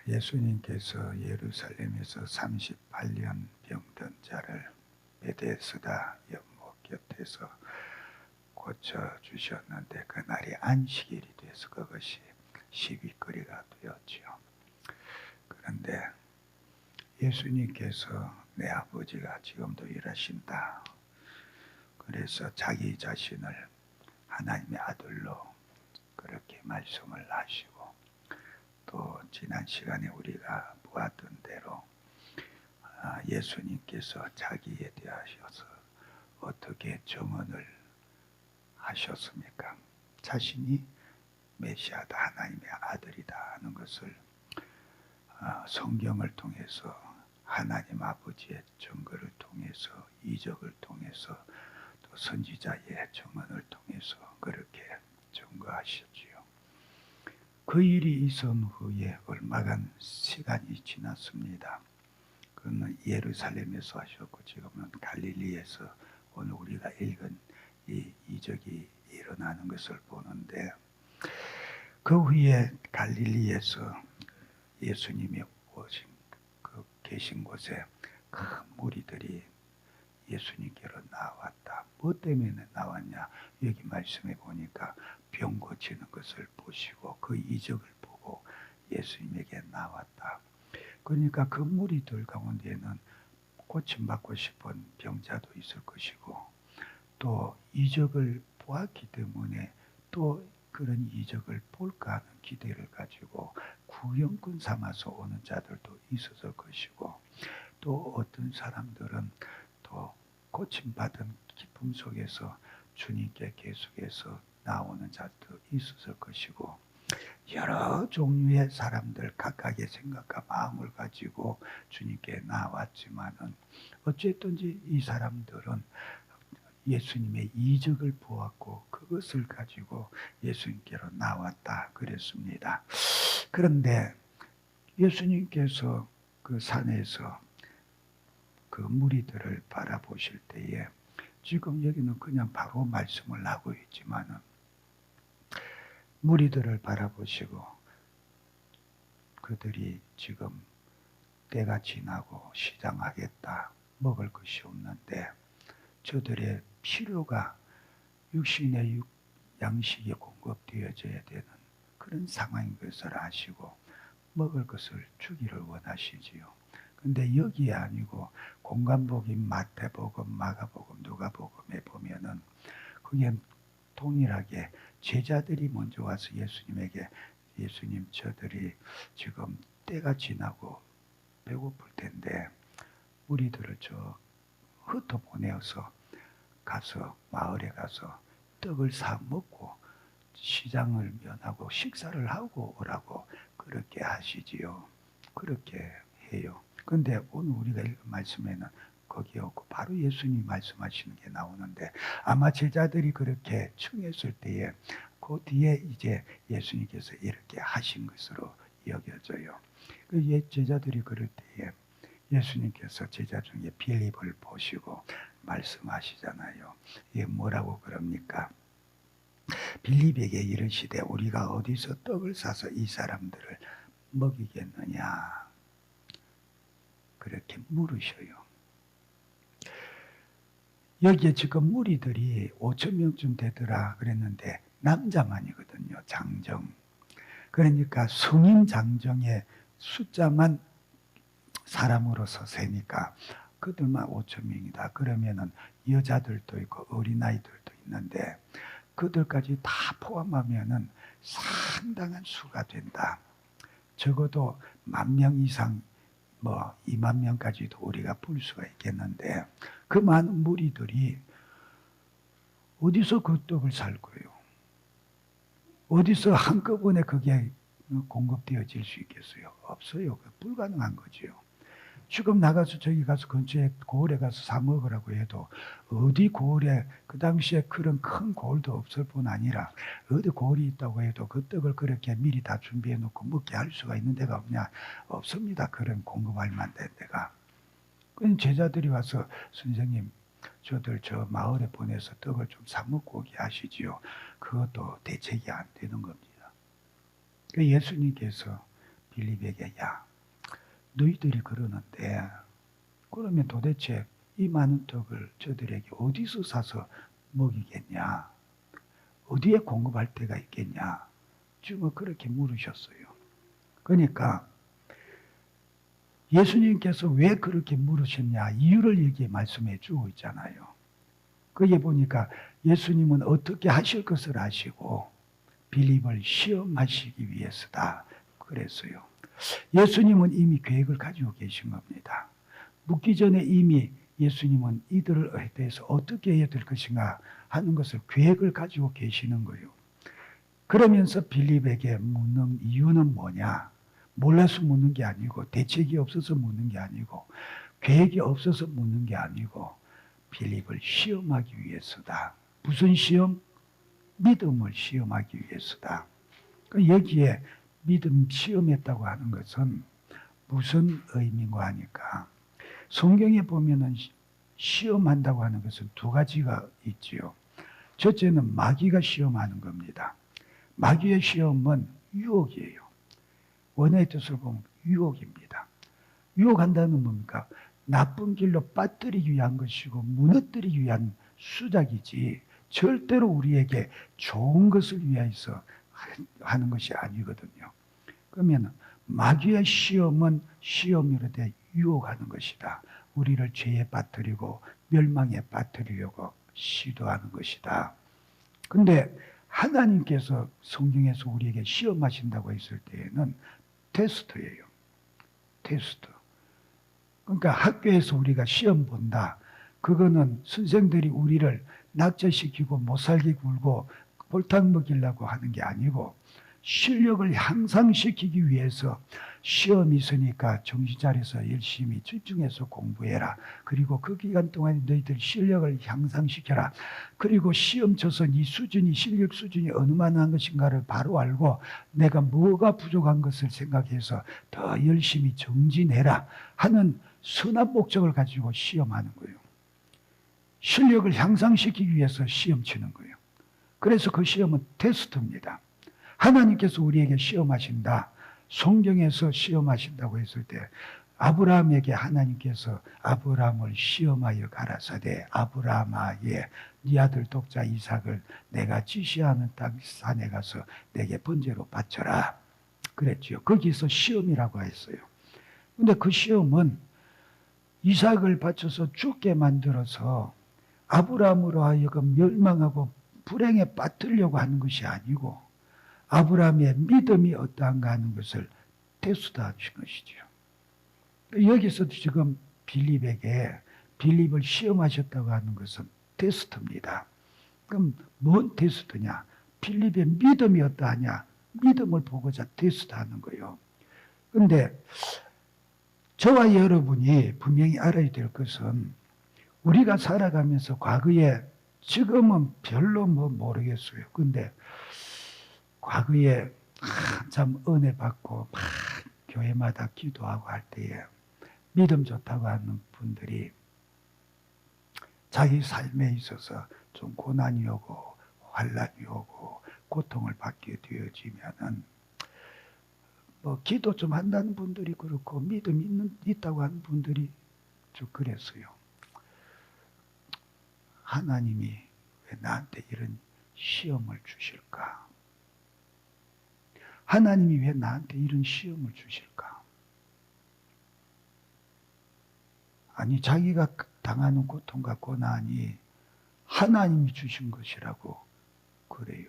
예수님께서 예루살렘에서 38년 병든 자를 베데스다 연못 곁에서 고쳐주셨는데 그날이 안식일이 돼서 그것이 시비거리가 되었지요. 그런데 예수님께서 내 아버지가 지금도 일하신다. 그래서 자기 자신을 하나님의 아들로 그렇게 말씀을 하시고, 또 지난 시간에 우리가 보았던 대로 예수님께서 자기에 대하셔서 어떻게 증언을 하셨습니까? 자신이 메시아다, 하나님의 아들이다 하는 것을 성경을 통해서, 하나님 아버지의 증거를 통해서, 이적을 통해서, 또 선지자의 증언을 통해서 그렇게 증거하셨지요. 그 일이 있은 후에 얼마간 시간이 지났습니다. 그는 예루살렘에서 하셨고 지금은 갈릴리에서 오늘 우리가 읽은 이 이적이 일어나는 것을 보는데, 그 후에 갈릴리에서 예수님이 오신 계신 곳에 큰 무리들이 예수님께로 나왔다. 뭐 때문에 나왔냐? 여기 말씀해 보니까 병 고치는 것을 보시고 그 이적을 보고 예수님에게 나왔다. 그러니까 그 무리들 가운데에는 고침받고 싶은 병자도 있을 것이고, 또 이적을 보았기 때문에 또 그런 이적을 볼까 하는 기대를 가지고 구경꾼 삼아서 오는 자들도 있었을 것이고, 또 어떤 사람들은 또 고침받은 기쁨 속에서 주님께 계속해서 나오는 자도 있었을 것이고, 여러 종류의 사람들 각각의 생각과 마음을 가지고 주님께 나왔지만은 어쨌든지 이 사람들은 예수님의 이적을 보았고 그것을 가지고 예수님께로 나왔다 그랬습니다. 그런데 예수님께서 그 산에서 그 무리들을 바라보실 때에, 지금 여기는 그냥 바로 말씀을 하고 있지만은 무리들을 바라보시고 그들이 지금 때가 지나고 시장하겠다, 먹을 것이 없는데 저들의 필요가 육신의 양식이 공급되어져야 되는 그런 상황인 것을 아시고 먹을 것을 주기를 원하시지요. 근데 여기에 아니고 공간복음, 마태복음, 마가복음, 누가복음에 보면은 그게 동일하게 제자들이 먼저 와서 예수님에게, 예수님 저들이 지금 때가 지나고 배고플 텐데 우리들을 저 흩어 보내어서 가서 마을에 가서 떡을 사 먹고 시장을 면하고 식사를 하고 오라고 그렇게 하시지요. 그렇게 해요. 근데 오늘 우리가 읽은 말씀에는 거기 없고 바로 예수님 말씀하시는 게 나오는데, 아마 제자들이 그렇게 청했을 때에 그 뒤에 이제 예수님께서 이렇게 하신 것으로 여겨져요. 그 제자들이 그럴 때에 예수님께서 제자 중에 빌립을 보시고 말씀하시잖아요. 이게 뭐라고 그럽니까? 빌립에게 이르시되 우리가 어디서 떡을 사서 이 사람들을 먹이겠느냐 그렇게 물으셔요. 여기에 지금 무리들이 5,000명쯤 되더라 그랬는데 남자만이거든요. 장정. 그러니까 성인 장정의 숫자만 사람으로서 세니까 그들만 5,000명이다. 그러면은 여자들도 있고 어린아이들도 있는데 그들까지 다 포함하면은 상당한 수가 된다. 적어도 10,000명 이상, 20,000명까지도 우리가 볼 수가 있겠는데 그 많은 무리들이 어디서 그 떡을 살 거예요? 어디서 한꺼번에 그게 공급되어질 수 있겠어요? 없어요. 불가능한 거지요. 지금 나가서 저기 가서 근처에 고을에 가서 사 먹으라고 해도 어디 고을에, 그 당시에 그런 큰 고을도 없을 뿐 아니라 어디 고을이 있다고 해도 그 떡을 그렇게 미리 다 준비해 놓고 먹게 할 수가 있는 데가 없냐? 없습니다. 그런 공급할 만한 데가. 그럼 제자들이 와서 선생님 저들 저 마을에 보내서 떡을 좀 사 먹고 오게 하시지요. 그것도 대책이 안 되는 겁니다. 예수님께서 빌립에게 야 너희들이 그러는데 그러면 도대체 이 많은 떡을 저들에게 어디서 사서 먹이겠냐? 어디에 공급할 데가 있겠냐? 지금 그렇게 물으셨어요. 그러니까 예수님께서 왜 그렇게 물으셨냐? 이유를 여기에 말씀해 주고 있잖아요. 거기에 보니까 예수님은 어떻게 하실 것을 아시고 빌립을 시험하시기 위해서다 그랬어요. 예수님은 이미 계획을 가지고 계신 겁니다. 묻기 전에 이미 예수님은 이들에 대해서 어떻게 해야 될 것인가 하는 것을 계획을 가지고 계시는 거예요. 그러면서 빌립에게 묻는 이유는 뭐냐? 몰라서 묻는 게 아니고 대책이 없어서 묻는 게 아니고 계획이 없어서 묻는 게 아니고 빌립을 시험하기 위해서다. 무슨 시험? 믿음을 시험하기 위해서다. 여기에 믿음 시험했다고 하는 것은 무슨 의미인가 하니까 성경에 보면은 시험한다고 하는 것은 두 가지가 있지요. 첫째는 마귀가 시험하는 겁니다. 마귀의 시험은 유혹이에요. 원어의 뜻을 보면 유혹입니다. 유혹한다는 뭡니까? 나쁜 길로 빠뜨리기 위한 것이고 무너뜨리기 위한 수작이지 절대로 우리에게 좋은 것을 위해서 하는 것이 아니거든요. 그러면 마귀의 시험은 시험으로 돼 유혹하는 것이다. 우리를 죄에 빠뜨리고 멸망에 빠뜨리려고 시도하는 것이다. 근데 하나님께서 성경에서 우리에게 시험하신다고 했을 때에는 테스트예요. 테스트. 그러니까 학교에서 우리가 시험 본다. 그거는 선생들이 우리를 낙제시키고 못살게 굴고 볼탕 먹이려고 하는 게 아니고 실력을 향상시키기 위해서 시험이 있으니까 정신 차려서 열심히 집중해서 공부해라. 그리고 그 기간 동안에 너희들 실력을 향상시켜라. 그리고 시험 쳐서 네 수준이 실력 수준이 어느 만한 것인가를 바로 알고 내가 뭐가 부족한 것을 생각해서 더 열심히 정진해라 하는 선한 목적을 가지고 시험하는 거예요. 실력을 향상시키기 위해서 시험 치는 거예요. 그래서 그 시험은 테스트입니다. 하나님께서 우리에게 시험하신다. 성경에서 시험하신다고 했을 때 아브라함에게 하나님께서 아브라함을 시험하여 가라사대 아브라함아 네 아들 독자 이삭을 내가 지시하는 땅 산에 가서 내게 번제로 바쳐라. 그랬지요. 거기서 시험이라고 했어요. 근데 그 시험은 이삭을 바쳐서 죽게 만들어서 아브라함으로 하여금 멸망하고 불행에 빠뜨리려고 하는 것이 아니고 아브라함의 믿음이 어떠한가 하는 것을 테스트하신 것이죠. 여기서도 지금 빌립을 시험하셨다고 하는 것은 테스트입니다. 그럼 뭔 테스트냐? 빌립의 믿음이 어떠하냐? 믿음을 보고자 테스트하는 거예요. 그런데 저와 여러분이 분명히 알아야 될 것은 우리가 살아가면서 과거에 지금은 별로 모르겠어요. 근데 과거에 한참 은혜 받고 막 교회마다 기도하고 할 때에 믿음 좋다고 하는 분들이 자기 삶에 있어서 좀 고난이 오고 환난이 오고 고통을 받게 되어지면은 기도 좀 한다는 분들이 그렇고 믿음이 있다고 하는 분들이 좀 그랬어요. 하나님이 왜 나한테 이런 시험을 주실까? 하나님이 왜 나한테 이런 시험을 주실까? 아니 자기가 당하는 고통과 고난이 하나님이 주신 것이라고 그래요.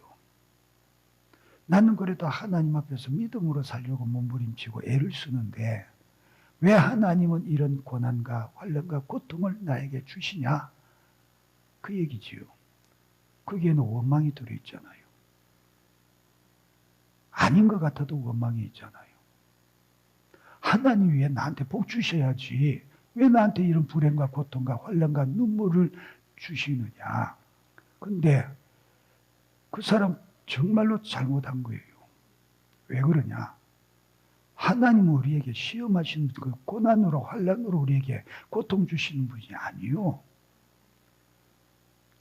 나는 그래도 하나님 앞에서 믿음으로 살려고 몸부림치고 애를 쓰는데 왜 하나님은 이런 고난과 환난과 고통을 나에게 주시냐? 그 얘기지요. 거기에는 원망이 들어있잖아요. 아닌 것 같아도 원망이 있잖아요. 하나님이 왜 나한테 복 주셔야지 왜 나한테 이런 불행과 고통과 환난과 눈물을 주시느냐. 근데 그 사람 정말로 잘못한 거예요. 왜 그러냐. 하나님은 우리에게 시험하시는 그 고난으로 환난으로 우리에게 고통 주시는 분이 아니요.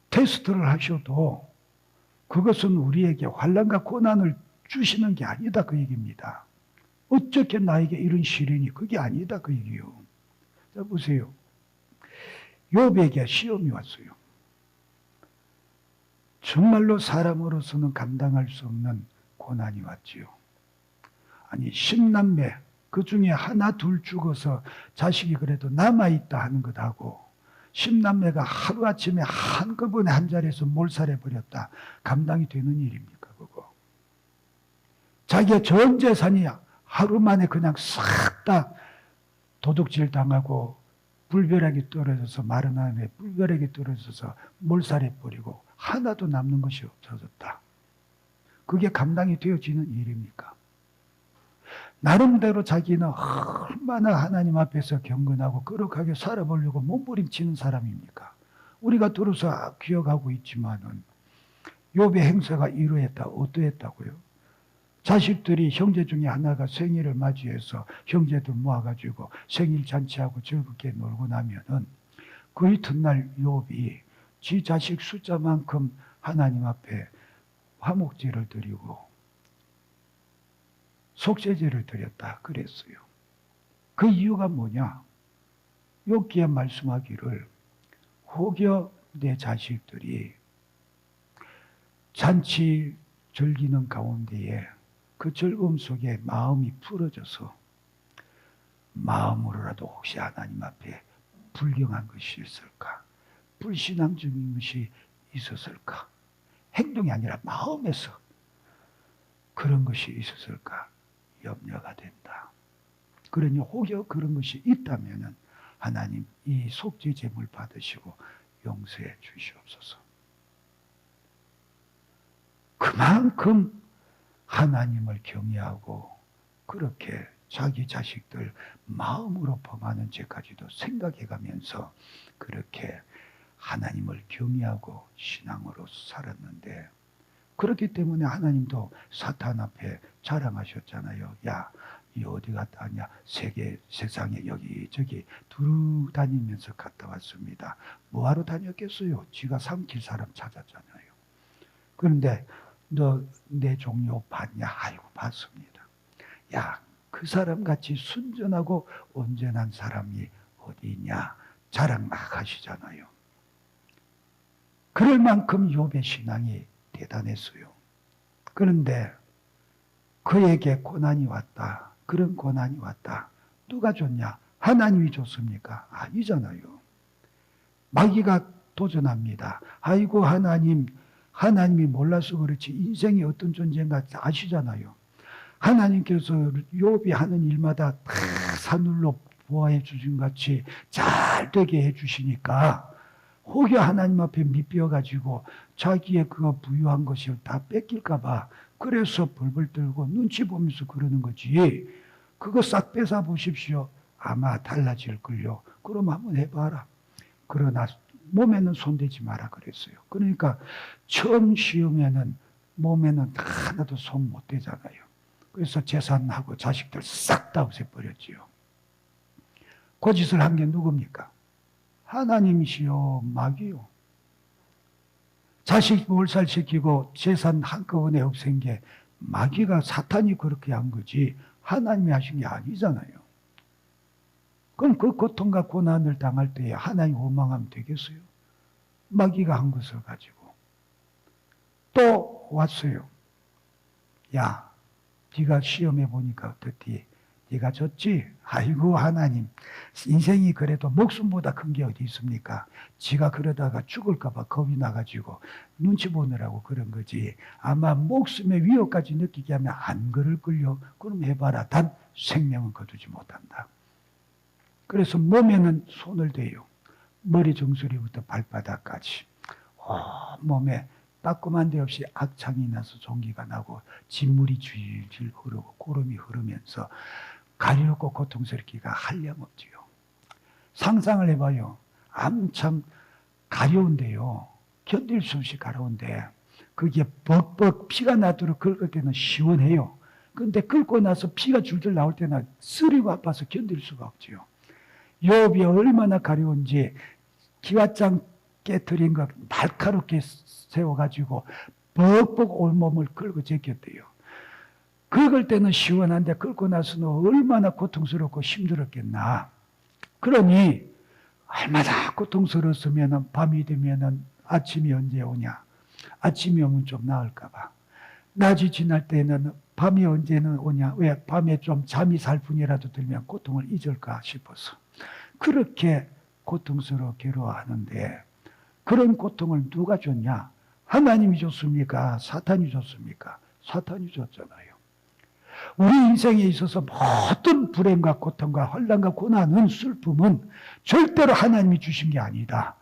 테스트를 하셔도 그것은 우리에게 환난과 고난을 주시는 게 아니다 그 얘기입니다. 어떻게 나에게 이런 시련이? 그게 아니다 그 얘기요. 자 보세요. 욥에게 시험이 왔어요. 정말로 사람으로서는 감당할 수 없는 고난이 왔지요. 아니 10남매 그 중에 하나 둘 죽어서 자식이 그래도 남아있다 하는 것하고 10남매가 하루아침에 한꺼번에 한 자리에서 몰살해버렸다. 감당이 되는 일입니까 그거? 자기의 전 재산이 하루 만에 그냥 싹 다 도둑질 당하고 불벼락이 떨어져서 마른 하늘에 불벼락이 떨어져서 몰살해버리고 하나도 남는 것이 없어졌다. 그게 감당이 되어지는 일입니까? 나름대로 자기는 얼마나 하나님 앞에서 경건하고 거룩하게 살아보려고 몸부림치는 사람입니까? 우리가 들어서 기억하고 있지만은 욥의 행사가 이러했다. 어떠했다고요? 자식들이 형제 중에 하나가 생일을 맞이해서 형제들 모아가지고 생일 잔치하고 즐겁게 놀고 나면은 그 이튿날 욥이 지 자식 숫자만큼 하나님 앞에 화목제를 드리고 속죄제를 드렸다 그랬어요. 그 이유가 뭐냐? 욥기에 말씀하기를 혹여 내 자식들이 잔치 즐기는 가운데에 그 즐거움 속에 마음이 풀어져서 마음으로라도 혹시 하나님 앞에 불경한 것이 있을까? 불신앙적인 것이 있었을까? 행동이 아니라 마음에서 그런 것이 있었을까? 염려가 된다. 그러니 혹여 그런 것이 있다면 하나님 이 속죄 제물 받으시고 용서해 주시옵소서. 그만큼 하나님을 경외하고 그렇게 자기 자식들 마음으로 범하는 죄까지도 생각해 가면서 그렇게 하나님을 경외하고 신앙으로 살았는데 그렇기 때문에 하나님도 사탄 앞에 자랑하셨잖아요. 야, 이 어디 갔다 왔냐? 세상에 여기저기 두루 다니면서 갔다 왔습니다. 뭐하러 다녔겠어요? 지가 삼킬 사람 찾았잖아요. 그런데 너 내 종료 봤냐? 아이고 봤습니다. 야, 그 사람같이 순전하고 온전한 사람이 어디 있냐? 자랑 막 하시잖아요. 그럴 만큼 욥의 신앙이 대단했어요. 그런데 그에게 고난이 왔다. 그런 고난이 왔다. 누가 줬냐? 하나님이 줬습니까? 아니잖아요. 마귀가 도전합니다. 아이고 하나님이 몰라서 그렇지 인생이 어떤 존재인가 아시잖아요. 하나님께서 욥이 하는 일마다 다 사늘로 보호해 주신 같이 잘 되게 해 주시니까 혹여 하나님 앞에 밑비어가지고 자기의 그거 부유한 것을 다 뺏길까봐 그래서 벌벌 떨고 눈치 보면서 그러는 거지. 그거 싹 뺏어 보십시오. 아마 달라질걸요. 그럼 한번 해봐라. 그러나 몸에는 손대지 마라 그랬어요. 그러니까 처음 시험에는 몸에는 하나도 손 못 대잖아요. 그래서 재산하고 자식들 싹 다 없애버렸지요. 그 짓을 한 게 누굽니까? 하나님이시요, 마귀요. 자식 몰살시키고 재산 한꺼번에 없앤 게 마귀가 사탄이 그렇게 한 거지 하나님이 하신 게 아니잖아요. 그럼 그 고통과 고난을 당할 때에 하나님 원망하면 되겠어요? 마귀가 한 것을 가지고. 또 왔어요. 야, 네가 시험해 보니까 어떻디? 네가 졌지? 아이고 하나님, 인생이 그래도 목숨보다 큰 게 어디 있습니까? 지가 그러다가 죽을까 봐 겁이 나가지고 눈치 보느라고 그런 거지. 아마 목숨의 위협까지 느끼게 하면 안 그럴걸요. 그럼 해봐라. 단 생명은 거두지 못한다. 그래서 몸에는 손을 대요. 머리 정수리부터 발바닥까지. 몸에 따끔한 데 없이 악창이 나서 종기가 나고 진물이 줄줄 흐르고 고름이 흐르면서 가렵고 고통스럽기가 한량없지요. 상상을 해봐요. 암참 가려운데요. 견딜 수 없이 가려운데 그게 벅벅 피가 나도록 긁을 때는 시원해요. 그런데 긁고 나서 피가 줄줄 나올 때는 쓰리고 아파서 견딜 수가 없지요. 욥이 얼마나 가려운지 기와장 깨트린 거 날카롭게 세워가지고 벅벅 온몸을 긁어 제꼈대요. 긁을 때는 시원한데 긁고 나서는 얼마나 고통스럽고 힘들었겠나. 그러니 얼마나 고통스러웠으면 밤이 되면 아침이 언제 오냐. 아침이 오면 좀 나을까 봐. 낮이 지날 때는 밤이 언제는 오냐. 왜? 밤에 좀 잠이 살뿐이라도 들면 고통을 잊을까 싶어서. 그렇게 고통스러워 괴로워하는데 그런 고통을 누가 줬냐? 하나님이 줬습니까? 사탄이 줬습니까? 사탄이 줬잖아요. 우리 인생에 있어서 모든 불행과 고통과 환난과 고난은 슬픔은 절대로 하나님이 주신 게 아니다.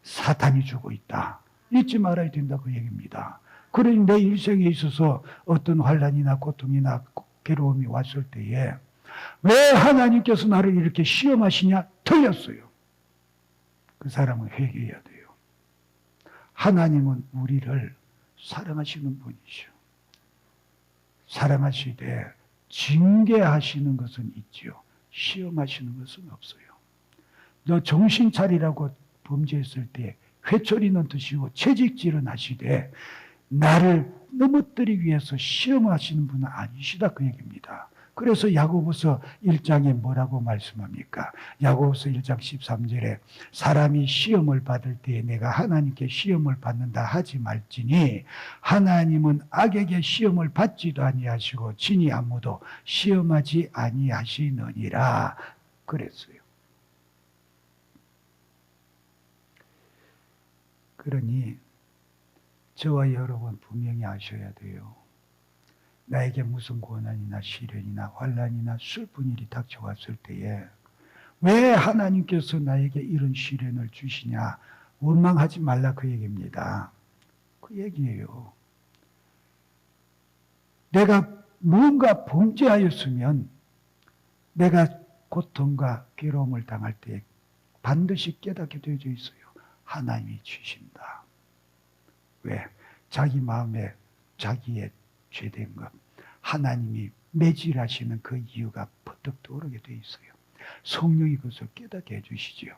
사탄이 주고 있다. 잊지 말아야 된다 그 얘기입니다. 그러니 내 인생에 있어서 어떤 환난이나 고통이나 괴로움이 왔을 때에 왜 하나님께서 나를 이렇게 시험하시냐? 틀렸어요. 그 사람은 회개해야 돼요. 하나님은 우리를 사랑하시는 분이시오. 사랑하시되 징계하시는 것은 있지요. 시험하시는 것은 없어요. 너 정신 차리라고 범죄했을 때 회초리는 드시고 채찍질은 하시되 나를 넘어뜨리기 위해서 시험하시는 분은 아니시다 그 얘기입니다. 그래서 야고보서 1장에 뭐라고 말씀합니까? 야고보서 1장 13절에 사람이 시험을 받을 때에 내가 하나님께 시험을 받는다 하지 말지니 하나님은 악에게 시험을 받지도 아니하시고 진히 아무도 시험하지 아니하시느니라 그랬어요. 그러니 저와 여러분 분명히 아셔야 돼요. 나에게 무슨 고난이나 시련이나 환난이나 슬픈 일이 닥쳐왔을 때에 왜 하나님께서 나에게 이런 시련을 주시냐 원망하지 말라 그 얘기입니다. 그 얘기예요. 내가 뭔가 범죄하였으면 내가 고통과 괴로움을 당할 때 반드시 깨닫게 되어져 있어요. 하나님이 주신다. 왜? 자기 마음에 자기의 죄된 것, 하나님이 매질하시는 그 이유가 퍼뜩 떠오르게 돼 있어요. 성령이 그것을 깨닫게 해주시지요.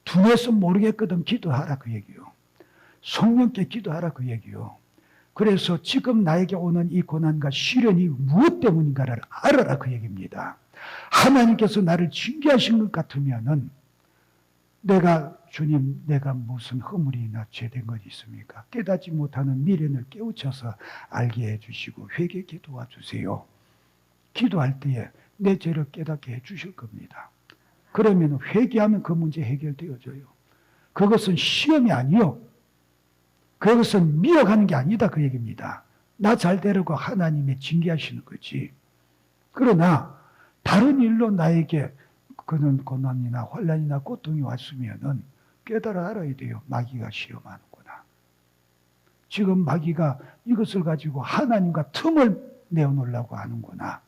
두뇌에서 모르겠거든 기도하라 그 얘기요. 성령께 기도하라 그 얘기요. 그래서 지금 나에게 오는 이 고난과 시련이 무엇 때문인가를 알아라 그 얘기입니다. 하나님께서 나를 징계하신 것 같으면은 주님 내가 무슨 허물이나 죄된 것 있습니까? 깨닫지 못하는 미련을 깨우쳐서 알게 해주시고 회개케 도와주세요. 기도할 때에 내 죄를 깨닫게 해주실 겁니다. 그러면 회개하면 그 문제 해결되어져요. 그것은 시험이 아니요. 그것은 미워가는 게 아니다 그 얘기입니다. 나 잘 되려고 하나님의 징계하시는 거지. 그러나 다른 일로 나에게 그런 고난이나 환난이나 고통이 왔으면은 깨달아 알아야 돼요. 마귀가 시험하는구나. 지금 마귀가 이것을 가지고 하나님과 틈을 내어놓으려고 하는구나.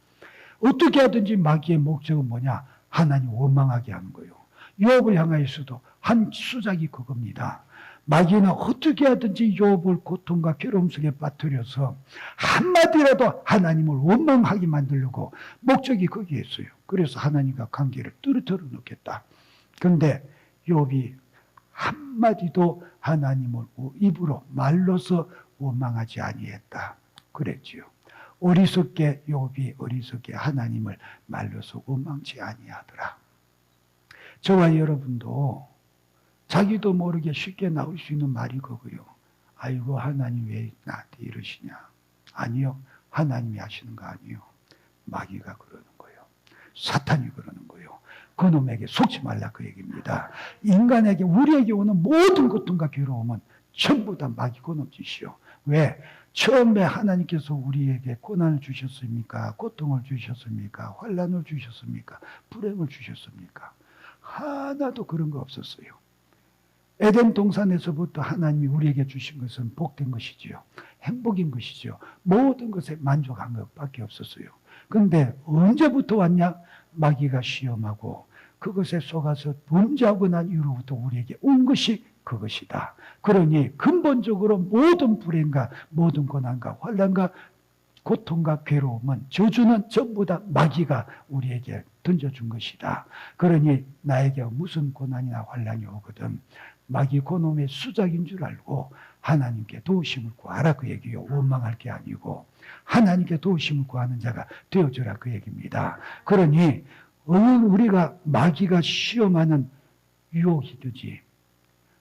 어떻게 하든지 마귀의 목적은 뭐냐? 하나님 원망하게 하는 거예요. 욥을 향하여서도 한 수작이 그겁니다. 마귀는 어떻게 하든지 욥을 고통과 괴로움 속에 빠뜨려서 한마디라도 하나님을 원망하게 만들려고 목적이 거기에 있어요. 그래서 하나님과 관계를 떨어뜨려 놓겠다. 그런데 욥이 한마디도 하나님을 입으로 말로서 원망하지 아니했다. 그랬지요. 어리석게 욥이 어리석게 하나님을 말로서 원망치 아니하더라. 저와 여러분도 자기도 모르게 쉽게 나올 수 있는 말이 그거요. 아이고 하나님 왜 나한테 이러시냐. 아니요. 하나님이 하시는 거 아니요. 마귀가 그러는 거예요. 사탄이 그러는 거예요. 그놈에게 속지 말라 그 얘기입니다. 인간에게 우리에게 오는 모든 고통과 괴로움은 전부 다 마귀 그놈 짓이요. 왜? 처음에 하나님께서 우리에게 고난을 주셨습니까? 고통을 주셨습니까? 환난을 주셨습니까? 불행을 주셨습니까? 하나도 그런 거 없었어요. 에덴 동산에서부터 하나님이 우리에게 주신 것은 복된 것이지요. 행복인 것이지요. 모든 것에 만족한 것밖에 없었어요. 그런데 언제부터 왔냐? 마귀가 시험하고 그것에 속아서 범죄하고 난 이후로부터 우리에게 온 것이 그것이다. 그러니 근본적으로 모든 불행과 모든 고난과 환난과 고통과 괴로움은 저주는 전부 다 마귀가 우리에게 던져준 것이다. 그러니 나에게 무슨 고난이나 환난이 오거든 마귀 그놈의 수작인 줄 알고 하나님께 도우심을 구하라 그 얘기요. 원망할 게 아니고 하나님께 도우심을 구하는 자가 되어주라 그 얘기입니다. 그러니 우리가 마귀가 시험하는 유혹이든지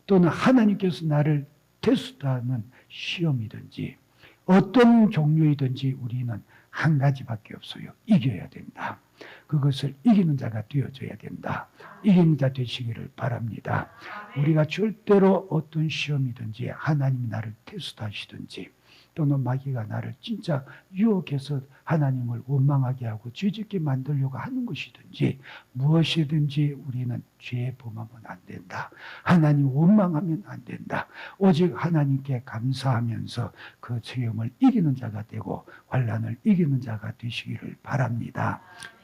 또는 하나님께서 나를 테스트하는 시험이든지 어떤 종류이든지 우리는 한 가지밖에 없어요. 이겨야 된다. 그것을 이기는 자가 되어줘야 된다. 이기는 자 되시기를 바랍니다. 우리가 절대로 어떤 시험이든지 하나님이 나를 테스트하시든지 또는 마귀가 나를 진짜 유혹해서 하나님을 원망하게 하고 죄짓게 만들려고 하는 것이든지 무엇이든지 우리는 죄에 범하면 안 된다. 하나님 원망하면 안 된다. 오직 하나님께 감사하면서 그 시험을 이기는 자가 되고 환난을 이기는 자가 되시기를 바랍니다.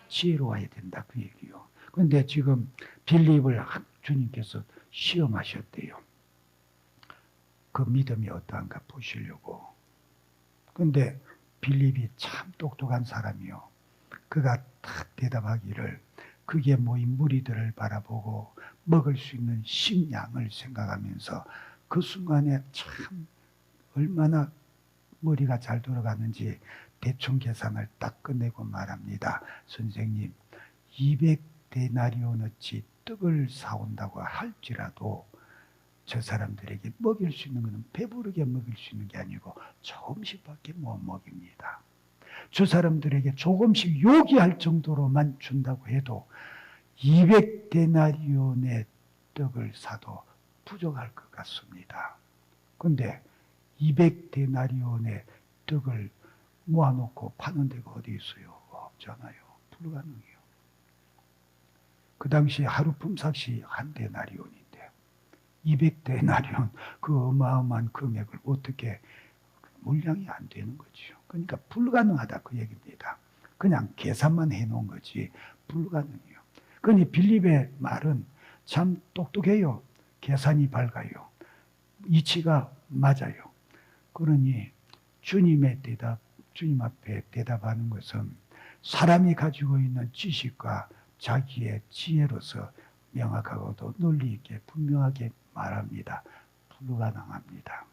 지혜로워야 된다 그 얘기요. 그런데 지금 빌립을 주님께서 시험하셨대요. 그 믿음이 어떠한가 보시려고. 근데 빌립이 참 똑똑한 사람이요. 그가 탁 대답하기를 그게 모인 무리들을 바라보고 먹을 수 있는 식량을 생각하면서 그 순간에 참 얼마나 머리가 잘 돌아가는지 대충 계산을 딱 끝내고 말합니다. 선생님, 200데나리온어치 떡을 사온다고 할지라도 저 사람들에게 먹일 수 있는 것은 배부르게 먹일 수 있는 게 아니고 조금씩밖에 못 먹입니다. 저 사람들에게 조금씩 요기할 정도로만 준다고 해도 200데나리온의 떡을 사도 부족할 것 같습니다. 그런데 200데나리온의 떡을 모아놓고 파는 데가 어디 있어요? 없잖아요. 불가능해요. 그 당시 하루 품삯이 한 데나리온인데 200데나리온 그 어마어마한 금액을 어떻게 물량이 안 되는 거죠. 그러니까 불가능하다 그 얘기입니다. 그냥 계산만 해놓은 거지 불가능해요. 그러니 빌립의 말은 참 똑똑해요. 계산이 밝아요. 이치가 맞아요. 그러니 주님의 대답, 주님 앞에 대답하는 것은 사람이 가지고 있는 지식과 자기의 지혜로서 명확하고도 논리 있게 분명하게 말합니다. 불가능합니다.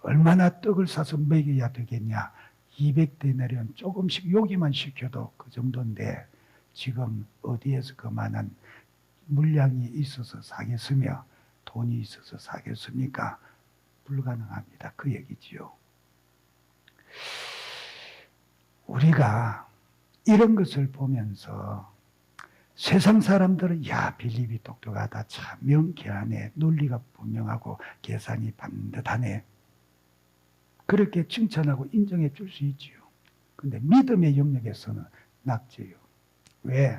얼마나 떡을 사서 먹여야 되겠냐. 200데나리온 조금씩 요기만 시켜도 그 정도인데 지금 어디에서 그만한 물량이 있어서 사겠으며 돈이 있어서 사겠습니까? 불가능합니다. 그 얘기지요. 우리가 이런 것을 보면서 세상 사람들은 야 빌립이 똑똑하다. 참 명쾌하네. 논리가 분명하고 계산이 반듯하네. 그렇게 칭찬하고 인정해 줄 수 있지요. 그런데 믿음의 영역에서는 낙제요. 왜?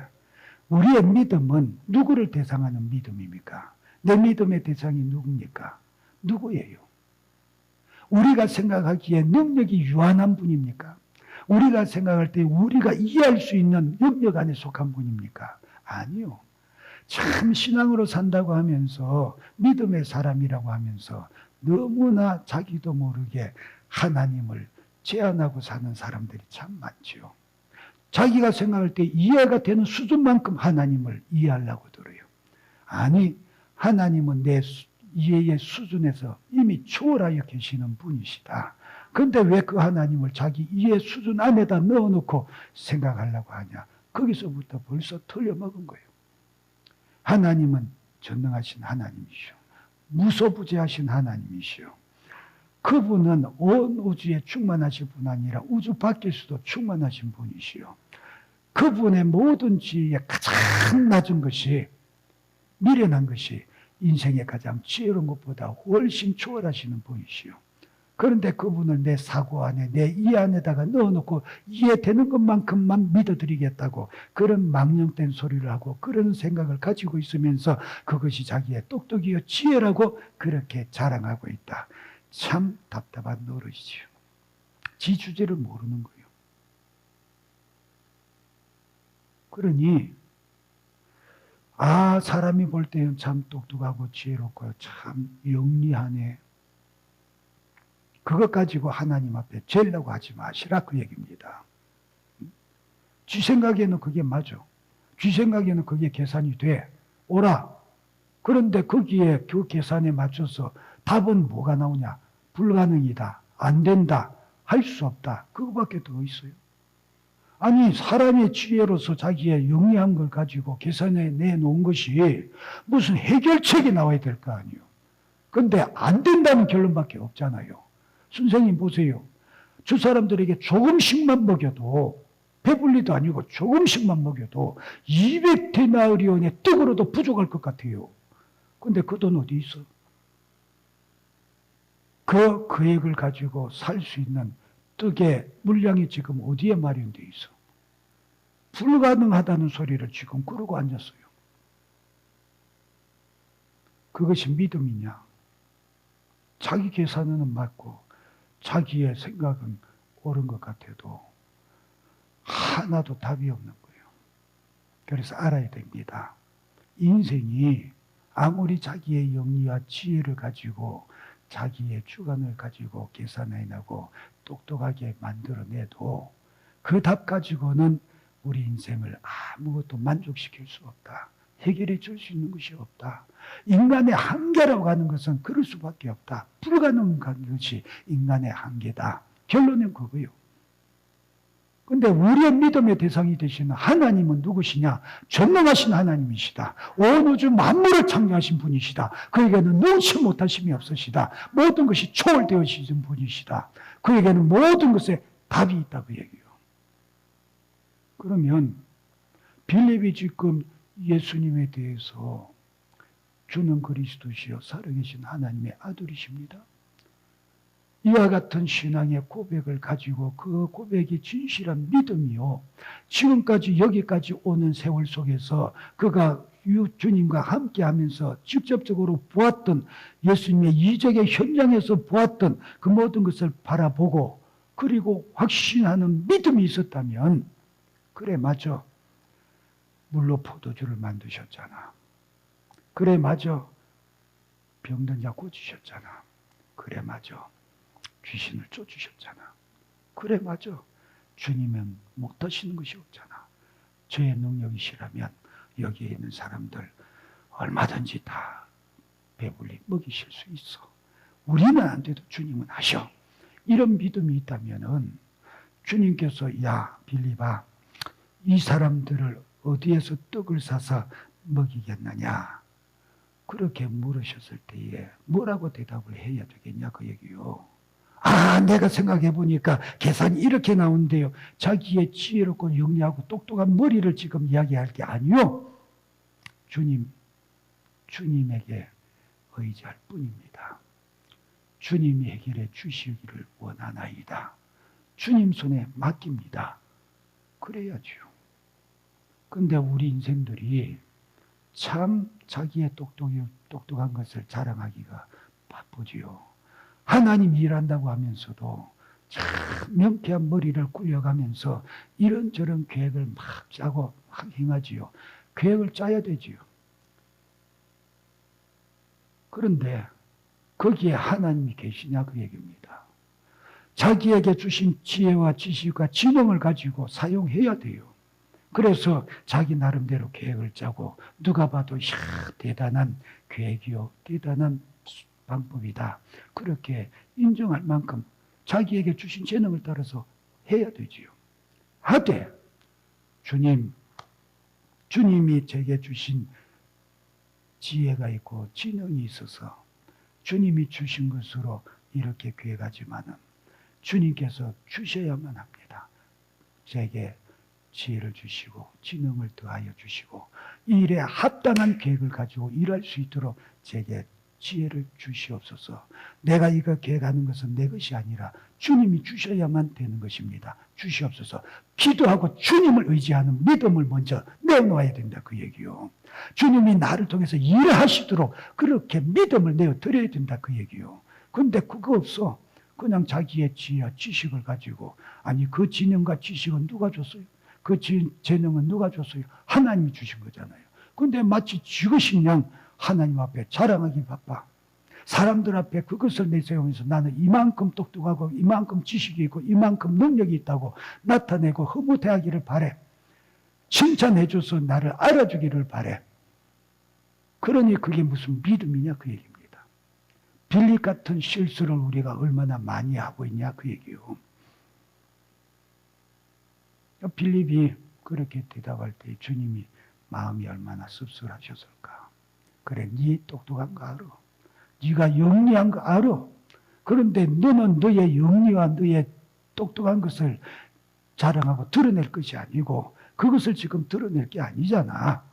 우리의 믿음은 누구를 대상하는 믿음입니까? 내 믿음의 대상이 누굽니까? 누구예요? 우리가 생각하기에 능력이 유한한 분입니까? 우리가 생각할 때 우리가 이해할 수 있는 영역 안에 속한 분입니까? 아니요. 참 신앙으로 산다고 하면서 믿음의 사람이라고 하면서 너무나 자기도 모르게 하나님을 제한하고 사는 사람들이 참 많죠. 자기가 생각할 때 이해가 되는 수준만큼 하나님을 이해하려고 들어요. 아니, 하나님은 내 이해의 수준에서 이미 초월하여 계시는 분이시다. 그런데 왜 그 하나님을 자기 이해 수준 안에다 넣어놓고 생각하려고 하냐. 거기서부터 벌써 틀려먹은 거예요. 하나님은 전능하신 하나님이시오. 무소부재하신 하나님이시오. 그분은 온 우주에 충만하신 분 아니라 우주 밖에서도 충만하신 분이시오. 그분의 모든 지혜에 가장 낮은 것이 미련한 것이 인생의 가장 지혜로운 것보다 훨씬 초월하시는 분이시오. 그런데 그분을 내 사고 안에 내 이해 안에다가 넣어놓고 이해되는 것만큼만 믿어드리겠다고 그런 망령된 소리를 하고 그런 생각을 가지고 있으면서 그것이 자기의 똑똑이요 지혜라고 그렇게 자랑하고 있다. 참 답답한 노릇이죠. 지 주제를 모르는 거예요. 그러니 사람이 볼 때는 참 똑똑하고 지혜롭고 참 영리하네. 그것 가지고 하나님 앞에 죄라고 하지 마시라 그 얘기입니다. 쥐 생각에는 그게 맞아. 쥐 생각에는 그게 계산이 돼. 오라. 그런데 거기에 그 계산에 맞춰서 답은 뭐가 나오냐? 불가능이다, 안 된다, 할 수 없다. 그거밖에 더 있어요. 아니 사람의 지혜로서 자기의 영리한 걸 가지고 계산해 내놓은 것이 무슨 해결책이 나와야 될 거 아니에요. 근데 안 된다는 결론밖에 없잖아요. 선생님 보세요. 저 사람들에게 조금씩만 먹여도, 배불리도 아니고 조금씩만 먹여도 200데나리온의 떡으로도 부족할 것 같아요. 근데 그 돈 어디 있어? 그 금액을 가지고 살 수 있는 떡의 물량이 지금 어디에 마련되어 있어? 불가능하다는 소리를 지금 그러고 앉았어요. 그것이 믿음이냐? 자기 계산은 맞고 자기의 생각은 옳은 것 같아도 하나도 답이 없는 거예요. 그래서 알아야 됩니다. 인생이 아무리 자기의 영리와 지혜를 가지고 자기의 주관을 가지고 계산해내고 똑똑하게 만들어내도 그 답 가지고는 우리 인생을 아무것도 만족시킬 수 없다. 해결해 줄 수 있는 것이 없다. 인간의 한계라고 하는 것은 그럴 수밖에 없다. 불가능한 것이 인간의 한계다. 결론은 그거예요. 근데 우리의 믿음의 대상이 되시는 하나님은 누구시냐? 전능하신 하나님이시다. 온 우주 만물을 창조하신 분이시다. 그에게는 능치 못하심이 없으시다. 모든 것이 초월되어지신 분이시다. 그에게는 모든 것에 답이 있다고 얘기해요. 그러면 빌립이 지금 예수님에 대해서 주는 그리스도시요 살아계신 하나님의 아들이십니다. 이와 같은 신앙의 고백을 가지고 그 고백이 진실한 믿음이요. 지금까지 여기까지 오는 세월 속에서 그가 주님과 함께 하면서 직접적으로 보았던 예수님의 이적의 현장에서 보았던 그 모든 것을 바라보고 그리고 확신하는 믿음이 있었다면 그래 맞아. 물로 포도주를 만드셨잖아. 그래 맞아. 병든 자 고치셨잖아. 그래 맞아. 귀신을 쫓으셨잖아. 그래 맞아. 주님은 못하시는 것이 없잖아. 저의 능력이시라면 여기에 있는 사람들 얼마든지 다 배불리 먹이실 수 있어. 우리는 안 돼도 주님은 하셔. 이런 믿음이 있다면은 주님께서 야 빌립아 이 사람들을 어디에서 떡을 사서 먹이겠느냐 그렇게 물으셨을 때에 뭐라고 대답을 해야 되겠냐 그 얘기요. 아 내가 생각해 보니까 계산이 이렇게 나온대요. 자기의 지혜롭고 영리하고 똑똑한 머리를 지금 이야기할 게 아니요. 주님에게 의지할 뿐입니다. 주님이 해결해 주시기를 원하나이다. 주님 손에 맡깁니다. 그래야지요. 근데 우리 인생들이 참 자기의 똑똑한 것을 자랑하기가 바쁘지요. 하나님 일한다고 하면서도 참 명쾌한 머리를 굴려가면서 이런저런 계획을 막 짜고 막 행하지요. 계획을 짜야 되지요. 그런데 거기에 하나님이 계시냐 그 얘기입니다. 자기에게 주신 지혜와 지식과 지능을 가지고 사용해야 돼요. 그래서 자기 나름대로 계획을 짜고 누가 봐도 대단한 계획이요. 대단한 방법이다. 그렇게 인정할 만큼 자기에게 주신 재능을 따라서 해야 되지요. 하되 주님이 제게 주신 지혜가 있고 지능이 있어서 주님이 주신 것으로 이렇게 계획하지만은 주님께서 주셔야만 합니다. 제게 지혜를 주시고 지능을 더하여 주시고 이 일에 합당한 계획을 가지고 일할 수 있도록 제게 지혜를 주시옵소서. 내가 이거 계획하는 것은 내 것이 아니라 주님이 주셔야만 되는 것입니다. 주시옵소서. 기도하고 주님을 의지하는 믿음을 먼저 내놓아야 된다 그 얘기요. 주님이 나를 통해서 일을 하시도록 그렇게 믿음을 내어드려야 된다 그 얘기요. 근데 그거 없어. 그냥 자기의 지혜와 지식을 가지고 아니 그 지능과 지식은 누가 줬어요? 그 재능은 누가 줬어요? 하나님이 주신 거잖아요. 근데 마치 지그시 양 하나님 앞에 자랑하기 바빠. 사람들 앞에 그것을 내세우면서 나는 이만큼 똑똑하고 이만큼 지식이 있고 이만큼 능력이 있다고 나타내고 흐뭇해하기를 바래. 칭찬해줘서 나를 알아주기를 바래. 그러니 그게 무슨 믿음이냐 그 얘기입니다. 빌립 같은 실수를 우리가 얼마나 많이 하고 있냐 그 얘기요. 빌립이 그렇게 대답할 때 주님이 마음이 얼마나 씁쓸하셨을까. 그래, 네 똑똑한 거 알아. 네가 영리한 거 알아. 그런데 너는 너의 영리와 너의 똑똑한 것을 자랑하고 드러낼 것이 아니고 그것을 지금 드러낼 게 아니잖아.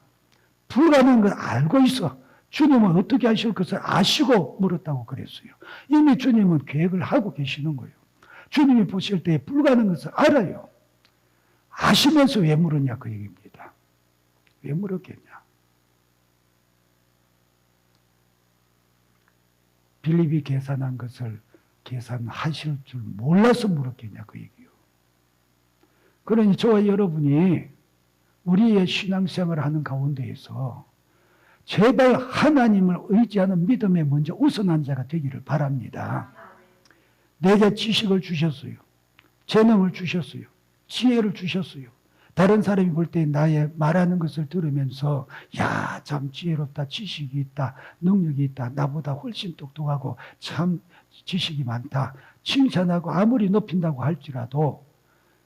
불가능한 걸 알고 있어. 주님은 어떻게 하실 것을 아시고 물었다고 그랬어요. 이미 주님은 계획을 하고 계시는 거예요. 주님이 보실 때 불가능한 것을 알아요. 아시면서 왜 물었냐 그 얘기입니다. 왜 물었겠냐. 빌립이 계산한 것을 계산하실 줄 몰라서 물었겠냐 그 얘기요. 그러니 저와 여러분이 우리의 신앙생활을 하는 가운데에서 제발 하나님을 의지하는 믿음에 먼저 우선한 자가 되기를 바랍니다. 내게 지식을 주셨어요. 재능을 주셨어요. 지혜를 주셨어요. 다른 사람이 볼 때 나의 말하는 것을 들으면서 야, 참 지혜롭다, 지식이 있다, 능력이 있다, 나보다 훨씬 똑똑하고 참 지식이 많다, 칭찬하고 아무리 높인다고 할지라도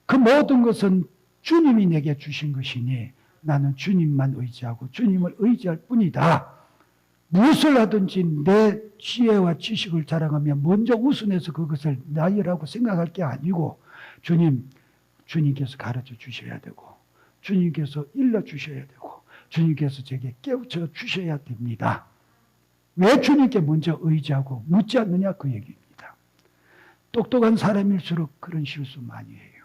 그 모든 것은 주님이 내게 주신 것이니 나는 주님만 의지하고 주님을 의지할 뿐이다. 무엇을 하든지 내 지혜와 지식을 자랑하며 먼저 우선해서 그것을 나이라고 생각할 게 아니고 주님께서 가르쳐 주셔야 되고 주님께서 일러 주셔야 되고 주님께서 제게 깨우쳐 주셔야 됩니다. 왜 주님께 먼저 의지하고 묻지 않느냐 그 얘기입니다. 똑똑한 사람일수록 그런 실수 많이 해요.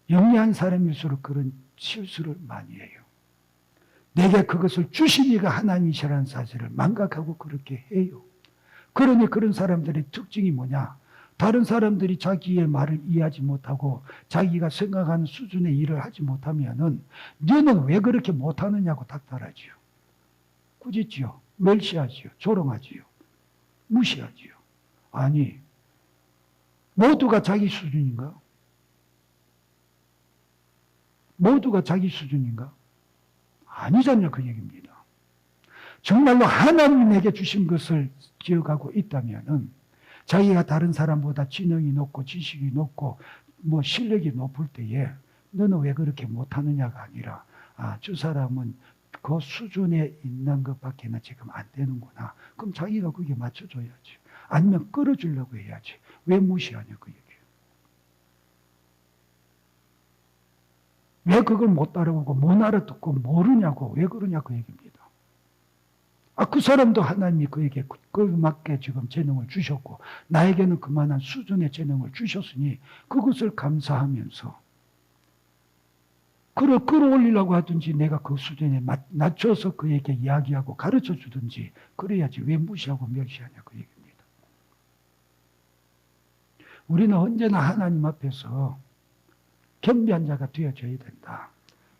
영리한 사람일수록 그런 실수를 많이 해요. 내게 그것을 주신 이가 하나님이시라는 사실을 망각하고 그렇게 해요. 그러니 그런 사람들의 특징이 뭐냐? 다른 사람들이 자기의 말을 이해하지 못하고 자기가 생각하는 수준의 일을 하지 못하면은 너는 왜 그렇게 못하느냐고 닥달하지요. 꾸짖지요. 멸시하지요. 조롱하지요. 무시하지요. 아니, 모두가 자기 수준인가? 모두가 자기 수준인가? 아니잖냐 그 얘기입니다. 정말로 하나님에게 주신 것을 기억하고 있다면은 자기가 다른 사람보다 지능이 높고 지식이 높고 뭐 실력이 높을 때에 너는 왜 그렇게 못하느냐가 아니라 저 사람은 그 수준에 있는 것밖에는 지금 안 되는구나. 그럼 자기가 그게 맞춰줘야지. 아니면 끌어주려고 해야지. 왜 무시하냐 그 얘기예요. 왜 그걸 못 따라오고 못 알아듣고 모르냐고 왜 그러냐 그 얘기입니다. 그 사람도 하나님이 그에게 걸맞게 지금 재능을 주셨고 나에게는 그만한 수준의 재능을 주셨으니 그것을 감사하면서 그를 끌어올리려고 하든지 내가 그 수준에 낮춰서 그에게 이야기하고 가르쳐 주든지 그래야지 왜 무시하고 멸시하냐 그 얘기입니다. 우리는 언제나 하나님 앞에서 겸비한 자가 되어져야 된다.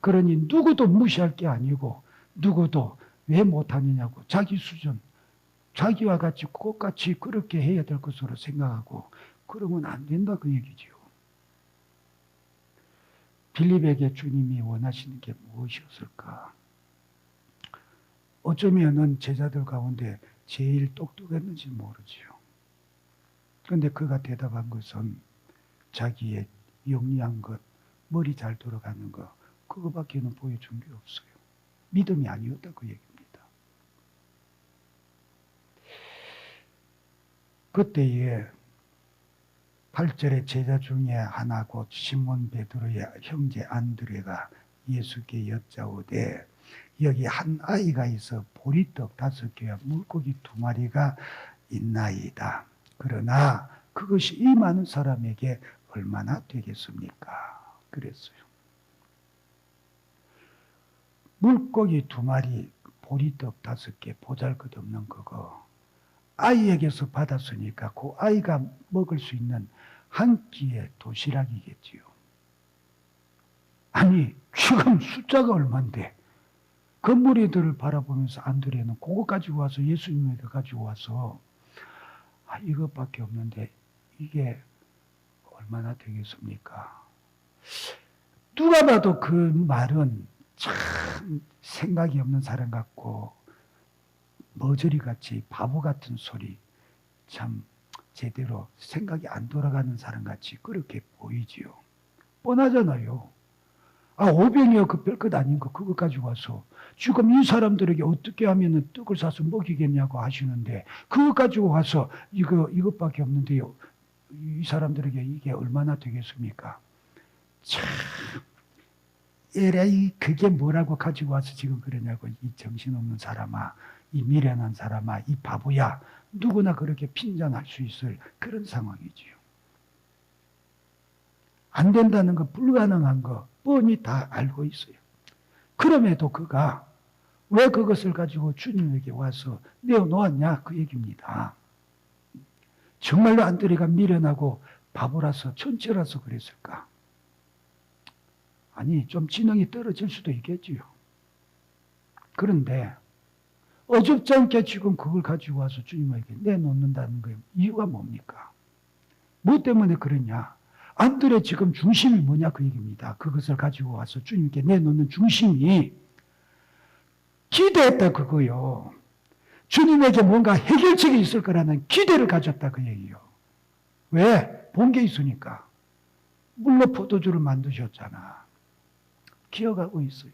그러니 누구도 무시할 게 아니고 누구도 왜 못하느냐고 자기 수준, 자기와 같이 똑같이 그렇게 해야 될 것으로 생각하고 그러면 안 된다 그 얘기지요. 빌립에게 주님이 원하시는 게 무엇이었을까? 어쩌면은 제자들 가운데 제일 똑똑했는지 모르지요. 그런데 그가 대답한 것은 자기의 영리한 것, 머리 잘 돌아가는 것, 그거밖에는 보여준 게 없어요. 믿음이 아니었다 그 얘기입니다. 그때에 8절의 제자 중에 하나고 시몬 베드로의 형제 안드레가 예수께 여짜오되 여기 한 아이가 있어 보리떡 5개와 물고기 2마리가 있나이다. 그러나 그것이 이 많은 사람에게 얼마나 되겠습니까? 그랬어요. 물고기 2마리, 보리떡 5개, 보잘것없는 그거 아이에게서 받았으니까 그 아이가 먹을 수 있는 한 끼의 도시락이겠지요. 아니 지금 숫자가 얼만데 그 무리들을 바라보면서 안드레는 그거 가지고 와서 예수님에게 가지고 와서 이것밖에 없는데 이게 얼마나 되겠습니까? 누가 봐도 그 말은 참 생각이 없는 사람 같고 머저리같이 바보 같은 소리, 참 제대로 생각이 안 돌아가는 사람같이 그렇게 보이지요. 뻔하잖아요. 아, 오병이어 그 별것 아닌 거 그거 가지고 와서 지금 이 사람들에게 어떻게 하면은 떡을 사서 먹이겠냐고 하시는데 그거 가지고 와서 이것밖에 없는데요. 이 사람들에게 이게 얼마나 되겠습니까? 참, 에라이 그게 뭐라고 가지고 와서 지금 그러냐고 이 정신없는 사람아, 이 미련한 사람아, 이 바보야. 누구나 그렇게 핀잔할 수 있을 그런 상황이지요. 안 된다는 거, 불가능한 거 뻔히 다 알고 있어요. 그럼에도 그가 왜 그것을 가지고 주님에게 와서 내어놓았냐 그 얘기입니다. 정말로 안드레가 미련하고 바보라서 천체라서 그랬을까? 아니 좀 지능이 떨어질 수도 있겠지요. 그런데 어줍지 않게 지금 그걸 가지고 와서 주님에게 내놓는다는 거예요. 이유가 뭡니까? 뭐 때문에 그러냐? 안드레 지금 중심이 뭐냐 그 얘기입니다. 그것을 가지고 와서 주님께 내놓는 중심이 기대했다 그거요. 주님에게 뭔가 해결책이 있을 거라는 기대를 가졌다 그 얘기요. 왜? 본 게 있으니까. 물로 포도주를 만드셨잖아. 기억하고 있어요.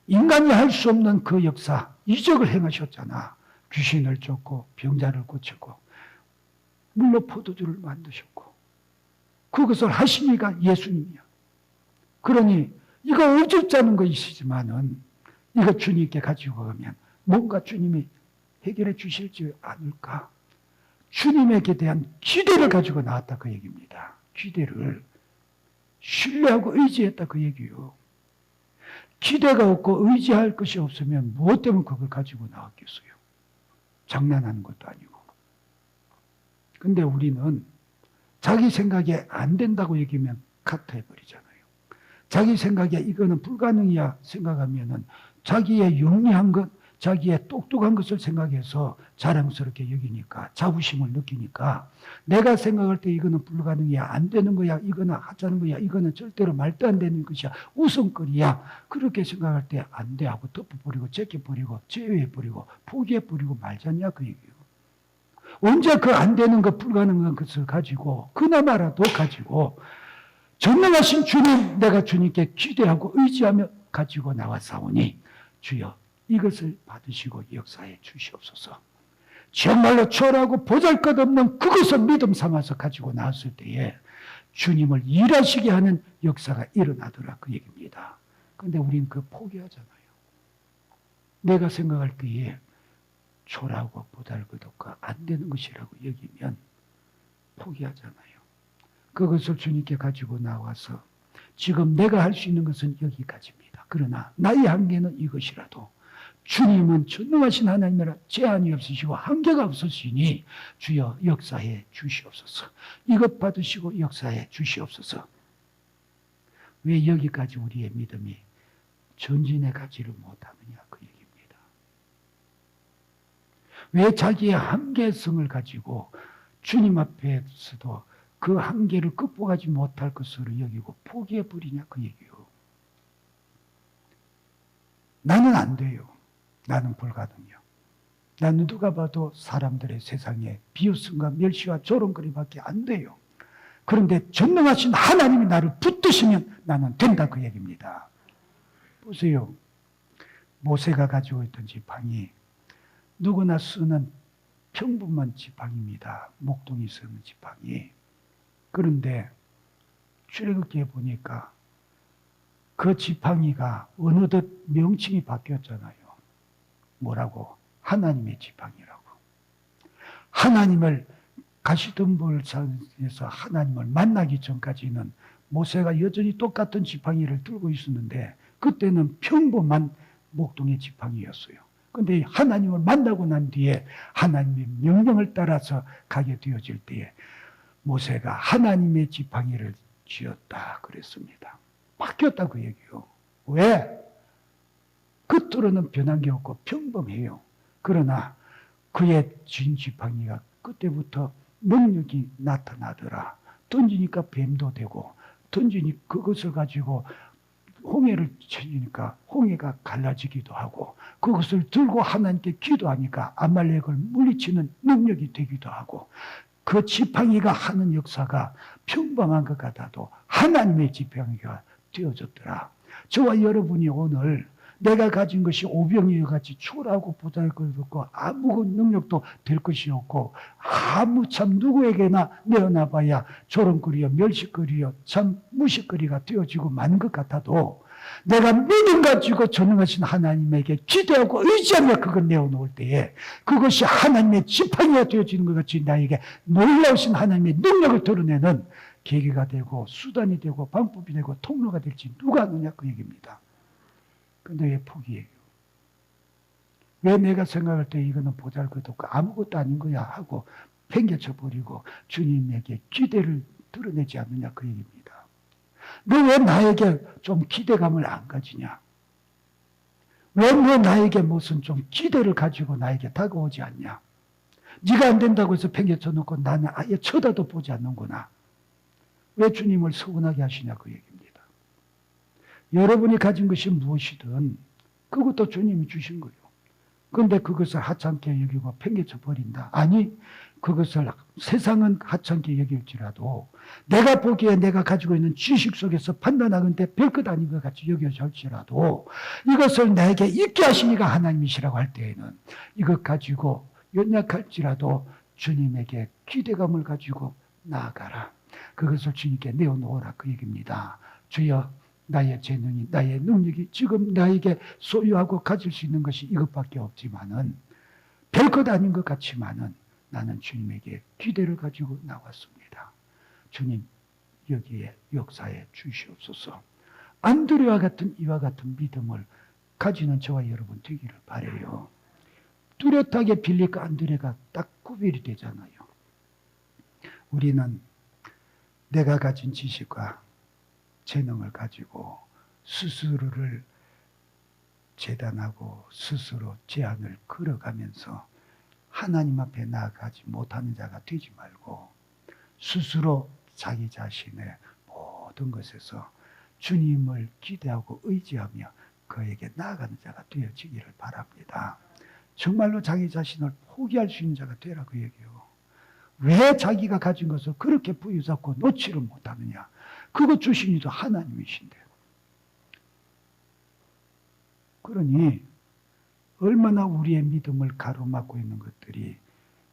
인간이 할 수 없는 그 역사, 이적을 행하셨잖아. 귀신을 쫓고 병자를 고치고 물로 포도주를 만드셨고 그것을 하신 이가 예수님이야. 그러니 이거 어줍잖은 것이지만은 이거 주님께 가지고 가면 뭔가 주님이 해결해 주실지 않을까? 주님에게 대한 기대를 가지고 나왔다 그 얘기입니다. 기대를 신뢰하고 의지했다 그 얘기요. 기대가 없고 의지할 것이 없으면 무엇 때문에 그걸 가지고 나왔겠어요? 장난하는 것도 아니고. 근데 우리는 자기 생각에 안 된다고 얘기하면 카트해버리잖아요. 자기 생각에 이거는 불가능이야 생각하면은 자기의 영리한 것, 자기의 똑똑한 것을 생각해서 자랑스럽게 여기니까, 자부심을 느끼니까, 내가 생각할 때 이거는 불가능이야, 안 되는 거야, 이거는 하자는 거야, 이거는 절대로 말도 안 되는 것이야, 우선거리야. 그렇게 생각할 때 안 돼 하고 덮어버리고, 제껴버리고, 제외해버리고, 포기해버리고 말잖냐, 그 얘기예요. 언제 그 안 되는 것, 불가능한 것을 가지고, 그나마라도 가지고, 전능하신 주님, 내가 주님께 기대하고 의지하며 가지고 나왔사오니, 주여, 이것을 받으시고 역사해 주시옵소서. 정말로 초라하고 보잘것없는 그것을 믿음 삼아서 가지고 나왔을 때에 주님을 일하시게 하는 역사가 일어나더라 그 얘기입니다. 그런데 우린 그 포기하잖아요. 내가 생각할 때에 초라하고 보잘것없고 안 되는 것이라고 여기면 포기하잖아요. 그것을 주님께 가지고 나와서 지금 내가 할 수 있는 것은 여기까지입니다. 그러나 나의 한계는 이것이라도 주님은 전능하신 하나님이라 제한이 없으시고 한계가 없으시니 주여 역사해 주시옵소서. 이것 받으시고 역사해 주시옵소서. 왜 여기까지 우리의 믿음이 전진해 가지를 못하느냐 그 얘기입니다. 왜 자기의 한계성을 가지고 주님 앞에서도 그 한계를 극복하지 못할 것으로 여기고 포기해버리냐 그 얘기요. 나는 안 돼요. 나는 불가능해요. 나는 누가 봐도 사람들의 세상에 비웃음과 멸시와 조롱거리밖에 안 돼요. 그런데 전능하신 하나님이 나를 붙드시면 나는 된다 그 얘기입니다. 보세요. 모세가 가지고 있던 지팡이 누구나 쓰는 평범한 지팡이입니다. 목동이 쓰는 지팡이. 그런데 출애굽기에 보니까 그 지팡이가 어느덧 명칭이 바뀌었잖아요. 뭐라고? 하나님의 지팡이라고. 하나님을 가시덤불산에서 하나님을 만나기 전까지는 모세가 여전히 똑같은 지팡이를 들고 있었는데 그때는 평범한 목동의 지팡이였어요. 그런데 하나님을 만나고 난 뒤에 하나님의 명령을 따라서 가게 되어질 때에 모세가 하나님의 지팡이를 쥐었다 그랬습니다. 바뀌었다 그 얘기요. 왜? 겉으로는 변한 게 없고 평범해요. 그러나 그의 쥔 지팡이가 그때부터 능력이 나타나더라. 던지니까 뱀도 되고 던지니 그것을 가지고 홍해를 쳐주니까 홍해가 갈라지기도 하고 그것을 들고 하나님께 기도하니까 아말렉을 물리치는 능력이 되기도 하고 그 지팡이가 하는 역사가 평범한 것 같아도 하나님의 지팡이가 되어졌더라. 저와 여러분이 오늘 내가 가진 것이 오병이어 같이 초라하고 보잘것없고 아무 능력도 될 것이 없고 아무 참 누구에게나 내어놔봐야 조롱거리여 멸시거리여 참 무시거리가 되어지고 마는 것 같아도 내가 믿음 가지고 전능하신 하나님에게 기대하고 의지하며 그걸 내어놓을 때에 그것이 하나님의 지팡이가 되어지는 것 같이 나에게 놀라우신 하나님의 능력을 드러내는 계기가 되고 수단이 되고 방법이 되고 통로가 될지 누가 아느냐 그 얘기입니다. 근데 왜 포기해요? 왜 내가 생각할 때 이거는 보잘것없고 아무것도 아닌 거야 하고 팽개쳐버리고 주님에게 기대를 드러내지 않느냐 그 얘기입니다. 너 왜 나에게 좀 기대감을 안 가지냐? 왜 너 나에게 무슨 좀 기대를 가지고 나에게 다가오지 않냐? 네가 안 된다고 해서 팽개쳐놓고 나는 아예 쳐다도 보지 않는구나. 왜 주님을 서운하게 하시냐 그 얘기입니다. 여러분이 가진 것이 무엇이든 그것도 주님이 주신 거예요. 그런데 그것을 하찮게 여기고 팽개쳐 버린다. 아니 그것을 세상은 하찮게 여길지라도 내가 보기에 내가 가지고 있는 지식 속에서 판단하는데 별것 아닌 것 같이 여겨질지라도 이것을 내게 있게 하시니까 하나님이시라고 할 때에는 이것 가지고 연약할지라도 주님에게 기대감을 가지고 나아가라. 그것을 주님께 내어놓으라 그 얘기입니다. 주여 나의 재능이 나의 능력이 지금 나에게 소유하고 가질 수 있는 것이 이것밖에 없지만은 별것 아닌 것 같지만은 나는 주님에게 기대를 가지고 나왔습니다. 주님 여기에 역사에 주시옵소서. 안드레와 같은 이와 같은 믿음을 가지는 저와 여러분 되기를 바라요. 뚜렷하게 빌립과 안드레가 딱 구별이 되잖아요. 우리는 내가 가진 지식과 재능을 가지고 스스로를 재단하고 스스로 제안을 걸어가면서 하나님 앞에 나아가지 못하는 자가 되지 말고 스스로 자기 자신의 모든 것에서 주님을 기대하고 의지하며 그에게 나아가는 자가 되어지기를 바랍니다. 정말로 자기 자신을 포기할 수 있는 자가 되라 그 얘기예요. 왜 자기가 가진 것을 그렇게 부여잡고 놓지를 못하느냐. 그거 주신 이도 하나님이신데. 그러니 얼마나 우리의 믿음을 가로막고 있는 것들이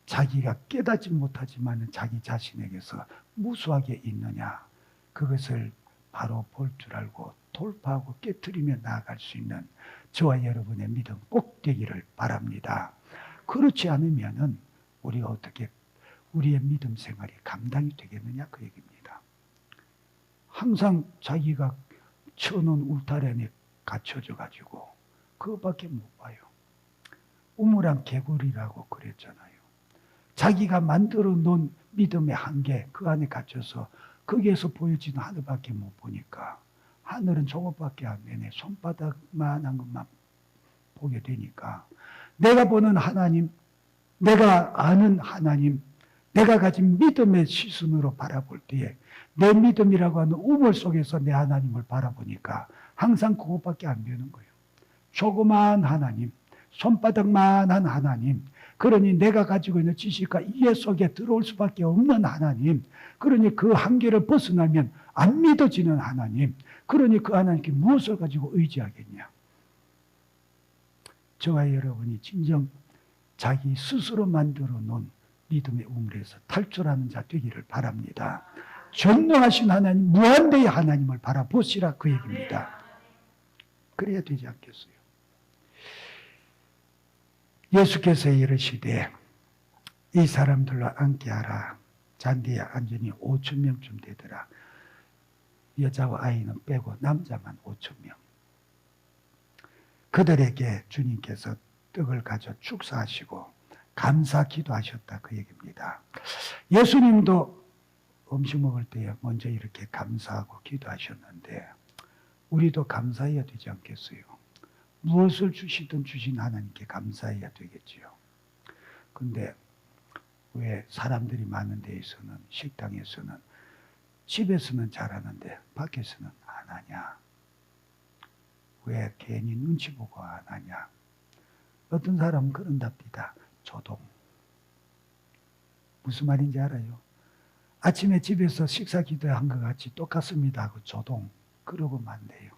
자기가 깨닫지 못하지만 자기 자신에게서 무수하게 있느냐. 그것을 바로 볼 줄 알고 돌파하고 깨트리며 나아갈 수 있는 저와 여러분의 믿음 꼭 되기를 바랍니다. 그렇지 않으면은 우리가 어떻게 우리의 믿음 생활이 감당이 되겠느냐 그 얘기입니다. 항상 자기가 쳐놓은 울타리 안에 갇혀져 가지고 그것밖에 못 봐요. 우물안 개구리라고 그랬잖아요. 자기가 만들어 놓은 믿음의 한계 그 안에 갇혀서 거기에서 보여지는 하늘밖에 못 보니까 하늘은 저것밖에 안 되네. 손바닥만한 것만 보게 되니까 내가 보는 하나님, 내가 아는 하나님, 내가 가진 믿음의 시선으로 바라볼 때에 내 믿음이라고 하는 우물 속에서 내 하나님을 바라보니까 항상 그것밖에 안 되는 거예요. 조그마한 하나님, 손바닥만한 하나님, 그러니 내가 가지고 있는 지식과 이해 속에 들어올 수밖에 없는 하나님, 그러니 그 한계를 벗어나면 안 믿어지는 하나님, 그러니 그 하나님께 무엇을 가지고 의지하겠냐. 저와 여러분이 진정 자기 스스로 만들어 놓은 믿음의 우물에서 탈출하는 자 되기를 바랍니다. 전능하신 하나님, 무한대의 하나님을 바라보시라 그 얘기입니다. 그래야 되지 않겠어요? 예수께서 이르시되 이 사람들로 앉게하라. 잔디에 앉으니 5,000명쯤 되더라. 여자와 아이는 빼고 남자만 5,000명. 그들에게 주님께서 떡을 가져 축사하시고 감사 기도하셨다 그 얘기입니다. 예수님도 음식 먹을 때 먼저 이렇게 감사하고 기도하셨는데 우리도 감사해야 되지 않겠어요? 무엇을 주시든 주신 하나님께 감사해야 되겠지요. 근데 왜 사람들이 많은 데에서는 식당에서는 집에서는 잘하는데 밖에서는 안 하냐? 왜 괜히 눈치 보고 안 하냐? 어떤 사람은 그런답니다. 조동. 무슨 말인지 알아요? 아침에 집에서 식사 기도한 것 같이 똑같습니다 하고 조동. 그러고만 안 돼요.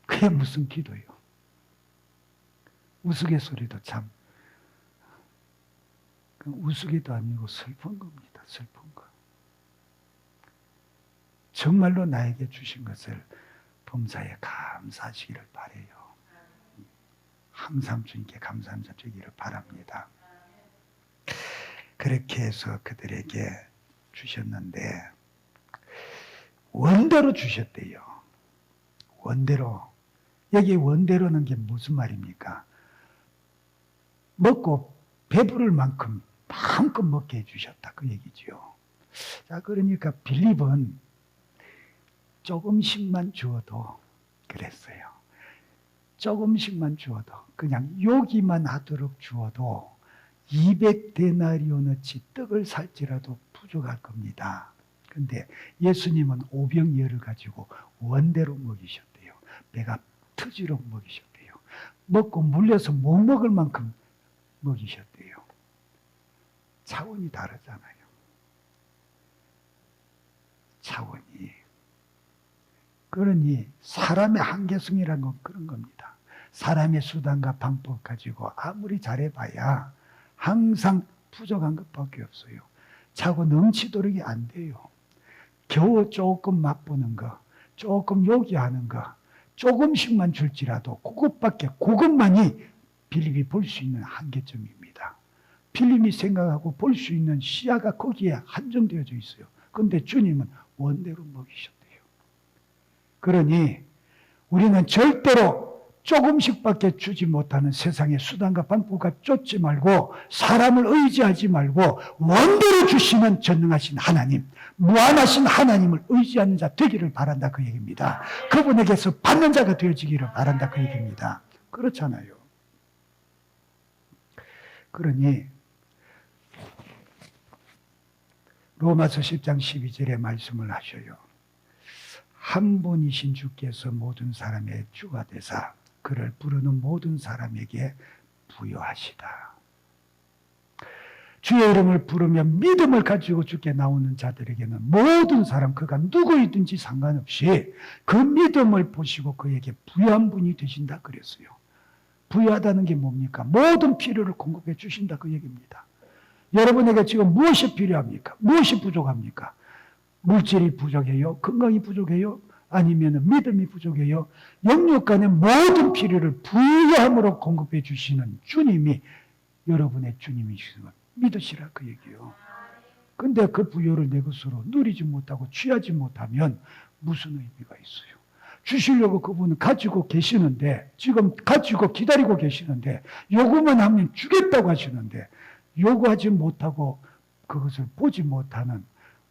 그게 무슨 기도요? 우스갯소리도 참 우스개도 아니고 슬픈 겁니다. 슬픈 거. 정말로 나에게 주신 것을 범사에 감사하시기를 바라요. 항상 주님께 감사드리기를 바랍니다. 그렇게 해서 그들에게 주셨는데 원대로 주셨대요. 원대로. 여기 원대로는 게 무슨 말입니까? 먹고 배부를 만큼 마음껏 먹게 해주셨다 그 얘기죠. 자, 그러니까 빌립은 조금씩만 주어도 그랬어요. 조금씩만 주어도 그냥 요기만 하도록 주어도 200데나리온어치 떡을 살지라도 부족할 겁니다. 근데 예수님은 오병이어를 가지고 원대로 먹이셨대요. 배가 터지도록 먹이셨대요. 먹고 물려서 못 먹을 만큼 먹이셨대요. 차원이 다르잖아요. 차원이. 그러니 사람의 한계성이라는 건 그런 겁니다. 사람의 수단과 방법 가지고 아무리 잘해봐야 항상 부족한 것밖에 없어요. 차고 넘치도록이 안 돼요. 겨우 조금 맛보는 거, 조금 요기하는 거, 조금씩만 줄지라도 그것만이 빌립이 볼 수 있는 한계점입니다. 빌립이 생각하고 볼 수 있는 시야가 거기에 한정되어져 있어요. 그런데 주님은 원대로 먹이셨대요. 그러니 우리는 절대로 조금씩밖에 주지 못하는 세상의 수단과 방법과 쫓지 말고 사람을 의지하지 말고 원대로 주시는 전능하신 하나님, 무한하신 하나님을 의지하는 자 되기를 바란다 그 얘기입니다. 그분에게서 받는 자가 되어지기를 바란다 그 얘기입니다. 그렇잖아요. 그러니 로마서 10장 12절에 말씀을 하셔요. 한 분이신 주께서 모든 사람의 주가 되사 그를 부르는 모든 사람에게 부여하시다. 주의 이름을 부르며 믿음을 가지고 주께 나오는 자들에게는 모든 사람 그가 누구이든지 상관없이 그 믿음을 보시고 그에게 부여한 분이 되신다 그랬어요. 부여하다는 게 뭡니까? 모든 필요를 공급해 주신다 그 얘기입니다. 여러분에게 지금 무엇이 필요합니까? 무엇이 부족합니까? 물질이 부족해요? 건강이 부족해요? 아니면 믿음이 부족해요? 영육 간의 모든 필요를 부여함으로 공급해 주시는 주님이 여러분의 주님이시는 걸 믿으시라 그 얘기요. 근데 그 부여를 내 것으로 누리지 못하고 취하지 못하면 무슨 의미가 있어요? 주시려고 그분은 가지고 계시는데 지금 가지고 기다리고 계시는데 요구만 하면 주겠다고 하시는데 요구하지 못하고 그것을 보지 못하는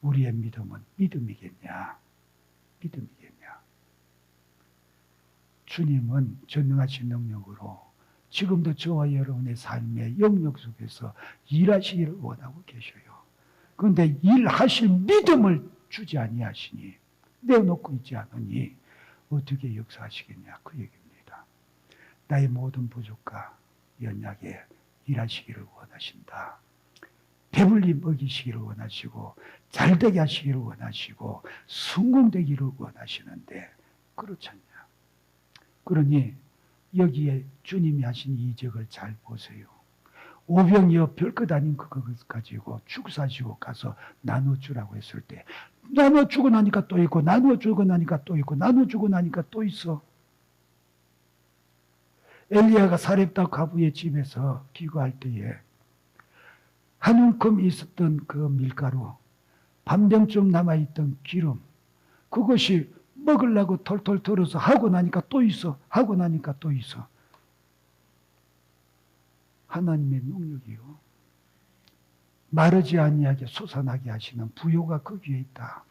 우리의 믿음은 믿음이겠냐? 믿음이겠냐? 주님은 전능하신 능력으로 지금도 저와 여러분의 삶의 영역 속에서 일하시기를 원하고 계셔요. 그런데 일하실 믿음을 주지 아니하시니 내어놓고 있지 않으니 어떻게 역사하시겠냐 그 얘기입니다. 나의 모든 부족과 연약에 일하시기를 원하신다. 배불리 먹이시기를 원하시고 잘되게 하시기를 원하시고 성공되기를 원하시는데 그렇지 않냐. 그러니 여기에 주님이 하신 이적을 잘 보세요. 오병이어 별것 아닌 그것 가지고 축사시고 가서 나눠주라고 했을 때 나눠주고 나니까 또 있고 나눠주고 나니까 또 있고 나눠주고 나니까 또 있어. 엘리야가 사렙다 과부의 집에서 기거할 때에 한 움큼 있었던 그 밀가루, 반병쯤 남아있던 기름, 그것이 먹으려고 털털 털어서 하고 나니까 또 있어. 하고 나니까 또 있어. 하나님의 능력이요. 마르지 아니하게 솟아나게 하시는 부요가 거기에 있다.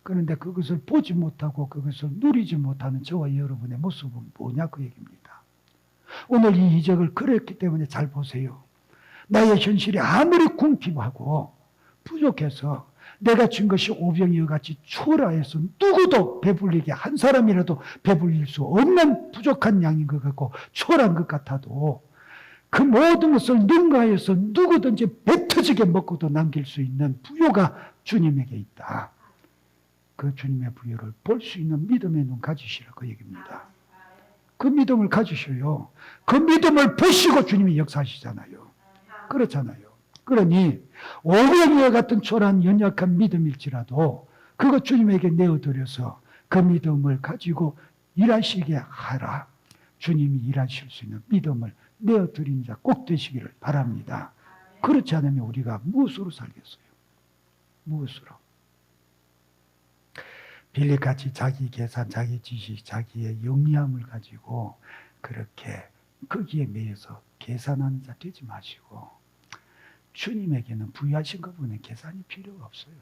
그런데 그것을 보지 못하고 그것을 누리지 못하는 저와 여러분의 모습은 뭐냐 그 얘기입니다. 오늘 이 이적을 그랬기 때문에 잘 보세요. 나의 현실이 아무리 궁핍하고 부족해서 내가 준 것이 오병이어 같이 초라해서 누구도 배불리게 한 사람이라도 배불릴 수 없는 부족한 양인 것 같고 초라한 것 같아도 그 모든 것을 능가하여서 누구든지 배 터지게 먹고도 남길 수 있는 부요가 주님에게 있다. 그 주님의 부요를 볼 수 있는 믿음의 눈 가지시라 그 얘기입니다. 그 믿음을 가지셔요. 그 믿음을 보시고 주님이 역사하시잖아요. 그렇잖아요. 그러니 오병이어 같은 초라한 연약한 믿음일지라도 그거 주님에게 내어드려서 그 믿음을 가지고 일하시게 하라. 주님이 일하실 수 있는 믿음을 내어드린 자 꼭 되시기를 바랍니다. 그렇지 않으면 우리가 무엇으로 살겠어요? 무엇으로? 빌립같이 자기 계산, 자기 지식, 자기의 영리함을 가지고 그렇게 거기에 매여서 계산하는 자 되지 마시고 주님에게는 부여하신 것보다는 계산이 필요가 없어요.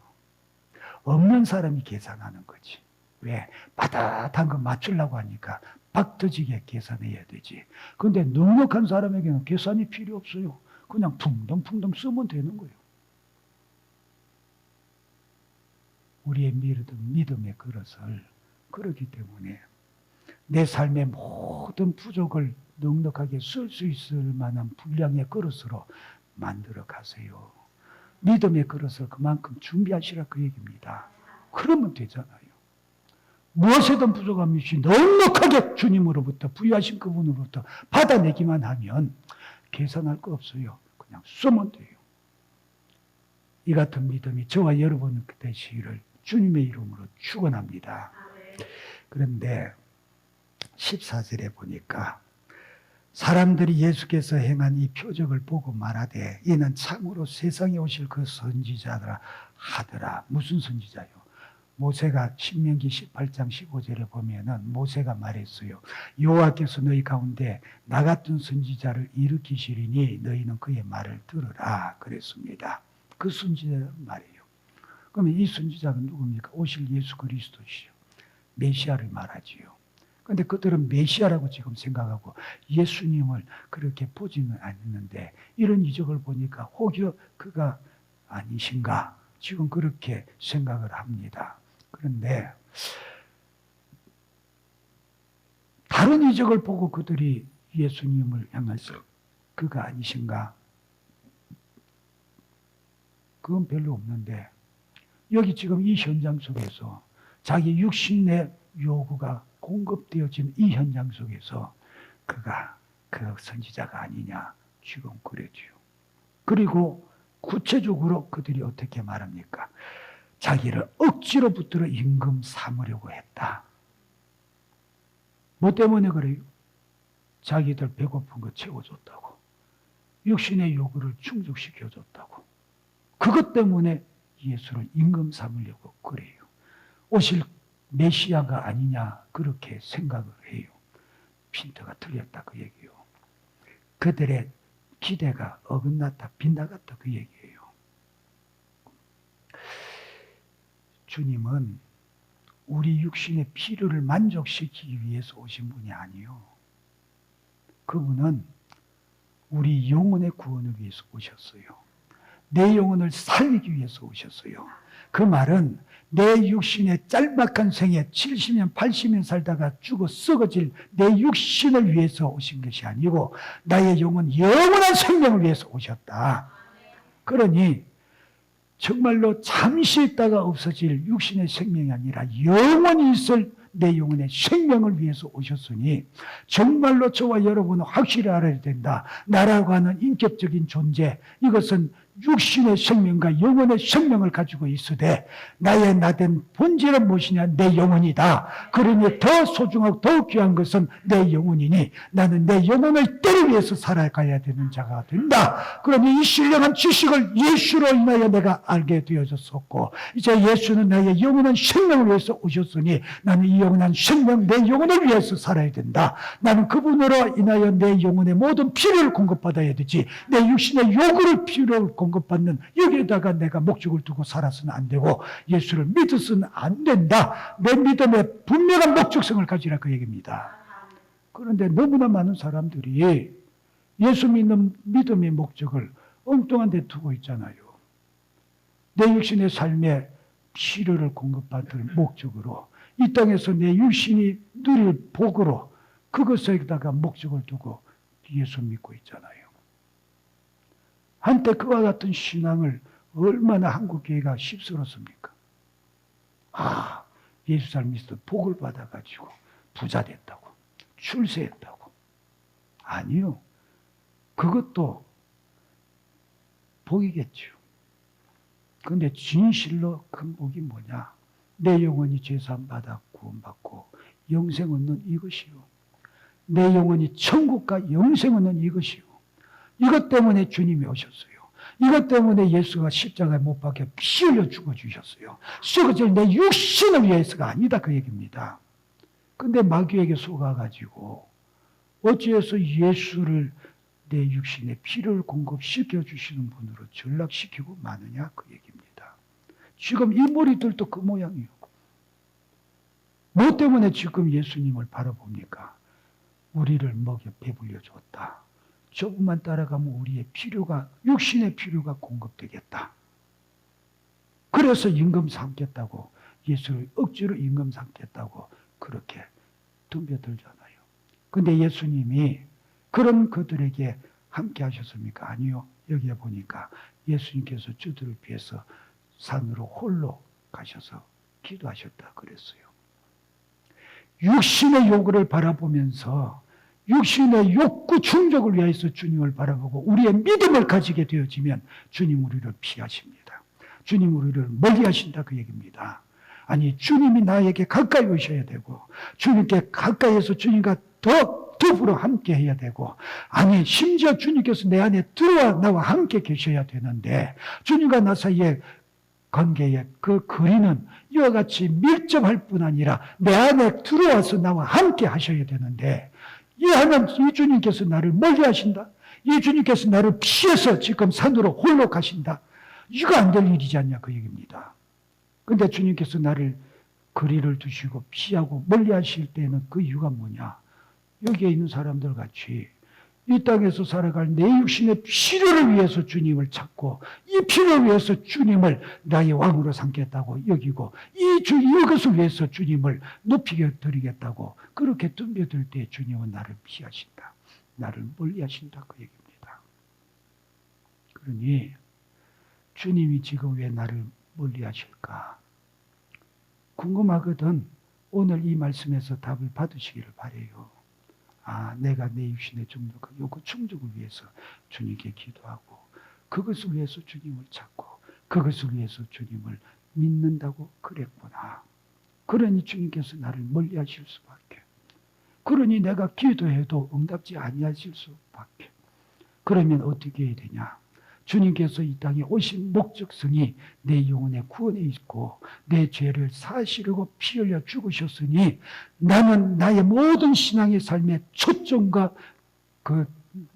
없는 사람이 계산하는 거지. 왜? 바닥한 거 맞추려고 하니까 박 터지게 계산해야 되지. 그런데 넉넉한 사람에게는 계산이 필요 없어요. 그냥 풍덩풍덩 쓰면 되는 거예요. 우리의 믿음의 그릇을 그렇기 때문에 내 삶의 모든 부족을 넉넉하게 쓸 수 있을 만한 분량의 그릇으로 만들어 가세요. 믿음의 그릇을 그만큼 준비하시라 그 얘기입니다. 그러면 되잖아요. 무엇에든 부족함이 없이 넉넉하게 주님으로부터 부여하신 그분으로부터 받아내기만 하면 계산할 거 없어요. 그냥 쓰면 돼요. 이 같은 믿음이 저와 여러분 되시기를 주님의 이름으로 축원합니다. 그런데 14절에 보니까 사람들이 예수께서 행한 이 표적을 보고 말하되 이는 참으로 세상에 오실 그 선지자라 하더라. 무슨 선지자요? 모세가 신명기 18장 15절에 보면은 모세가 말했어요. 여호와께서 너희 가운데 나 같은 선지자를 일으키시리니 너희는 그의 말을 들으라 그랬습니다. 그 선지자는 말이에요. 그러면 이 선지자가 누굽니까? 오실 예수 그리스도시요. 메시아를 말하지요. 그런데 그들은 메시아라고 지금 생각하고 예수님을 그렇게 보지는 않는데 이런 이적을 보니까 혹여 그가 아니신가? 지금 그렇게 생각을 합니다. 그런데 다른 이적을 보고 그들이 예수님을 향해서 그가 아니신가? 그건 별로 없는데 여기 지금 이 현장 속에서 자기 육신의 요구가 공급되어진 이 현장 속에서 그가 그 선지자가 아니냐 지금 그래지요. 그리고 구체적으로 그들이 어떻게 말합니까? 자기를 억지로 붙들어 임금 삼으려고 했다. 뭐 때문에 그래요? 자기들 배고픈 거 채워줬다고. 육신의 요구를 충족시켜줬다고. 그것 때문에 예수를 임금 삼으려고 그래요. 오실 메시아가 아니냐 그렇게 생각을 해요. 핀트가 틀렸다 그 얘기요. 그들의 기대가 어긋났다 빗나갔다 그 얘기예요. 주님은 우리 육신의 필요를 만족시키기 위해서 오신 분이 아니요. 그분은 우리 영혼의 구원을 위해서 오셨어요. 내 영혼을 살리기 위해서 오셨어요. 그 말은 내 육신의 짤막한 생에 70년, 80년 살다가 죽어 썩어질 내 육신을 위해서 오신 것이 아니고 나의 영원한 생명을 위해서 오셨다. 그러니 정말로 잠시 있다가 없어질 육신의 생명이 아니라 영원히 있을 내 영혼의 생명을 위해서 오셨으니 정말로 저와 여러분은 확실히 알아야 된다. 나라고 하는 인격적인 존재, 이것은 육신의 생명과 영혼의 생명을 가지고 있으되 나의 나된 본질은 무엇이냐? 내 영혼이다. 그러니 더 소중하고 더 귀한 것은 내 영혼이니 나는 내 영혼을 때를 위해서 살아가야 되는 자가 된다. 그러니 이 신령한 지식을 예수로 인하여 내가 알게 되어졌었고 이제 예수는 나의 영원한 생명을 위해서 오셨으니 나는 이 영원한 생명, 내 영혼을 위해서 살아야 된다. 나는 그분으로 인하여 내 영혼의 모든 필요를 공급받아야 되지 내 육신의 요구를 필요를 공급받는 여기에다가 내가 목적을 두고 살아서는 안 되고 예수를 믿어서는 안 된다. 내 믿음에 분명한 목적성을 가지라 그 얘기입니다. 그런데 너무나 많은 사람들이 예수 믿는 믿음의 목적을 엉뚱한 데 두고 있잖아요. 내 육신의 삶에 필요를 공급받을 목적으로 이 땅에서 내 육신이 누릴 복으로 그것에다가 목적을 두고 예수 믿고 있잖아요. 한때 그와 같은 신앙을 얼마나 한국교회가 휩쓸었습니까? 아, 예수 잘 믿어 복을 받아가지고 부자 됐다고, 출세했다고. 아니요. 그것도 복이겠죠. 그런데 진실로 큰 복이 뭐냐? 내 영혼이 죄사함 받아 구원받고 영생 얻는 이것이요. 내 영혼이 천국과 영생 얻는 이것이요. 이것 때문에 주님이 오셨어요. 이것 때문에 예수가 십자가에 못 박혀 피 흘려 죽어주셨어요. 썩어질 내 육신을 위해서가 아니다 그 얘기입니다. 근데 마귀에게 속아가지고 어찌해서 예수를 내 육신에 피를 공급시켜 주시는 분으로 전락시키고 마느냐 그 얘기입니다. 지금 이 머리들도 그 모양이에요. 뭐 때문에 지금 예수님을 바라봅니까? 우리를 먹여 배불려 줬다. 조금만 따라가면 우리의 필요가, 육신의 필요가 공급되겠다. 그래서 임금 삼겠다고, 예수를 억지로 임금 삼겠다고 그렇게 덤벼들잖아요. 근데 예수님이 그런 그들에게 함께 하셨습니까? 아니요. 여기에 보니까 예수님께서 저들을 위해서 산으로 홀로 가셔서 기도하셨다 그랬어요. 육신의 요구를 바라보면서 육신의 욕구 충족을 위해서 주님을 바라보고 우리의 믿음을 가지게 되어지면 주님 우리를 피하십니다. 주님 우리를 멀리하신다 그 얘기입니다. 아니 주님이 나에게 가까이 오셔야 되고 주님께 가까이에서 주님과 더불어 함께 해야 되고 아니 심지어 주님께서 내 안에 들어와 나와 함께 계셔야 되는데 주님과 나 사이에 관계에 그 거리는 이와 같이 밀접할 뿐 아니라 내 안에 들어와서 나와 함께 하셔야 되는데 이 주님께서 나를 멀리 하신다. 이 주님께서 나를 피해서 지금 산으로 홀로 가신다. 이거 안 될 일이지 않냐 그 얘기입니다. 근데 주님께서 나를 거리를 두시고 피하고 멀리 하실 때는 그 이유가 뭐냐? 여기에 있는 사람들 같이 이 땅에서 살아갈 내 육신의 필요를 위해서 주님을 찾고 이 필요를 위해서 주님을 나의 왕으로 삼겠다고 여기고 이것을 위해서 주님을 높이 드리겠다고 그렇게 덤벼들 때 주님은 나를 피하신다. 나를 멀리하신다 그 얘기입니다. 그러니 주님이 지금 왜 나를 멀리하실까? 궁금하거든. 오늘 이 말씀에서 답을 받으시기를 바라요. 아, 내가 내 육신의 정력과 요구 충족을 위해서 주님께 기도하고 그것을 위해서 주님을 찾고 그것을 위해서 주님을 믿는다고 그랬구나. 그러니 주님께서 나를 멀리하실 수밖에. 그러니 내가 기도해도 응답지 아니하실 수밖에. 그러면 어떻게 해야 되냐? 주님께서 이 땅에 오신 목적성이 내 영혼의 구원에 있고 내 죄를 사시려고 피 흘려 죽으셨으니 나는 나의 모든 신앙의 삶의 초점과 그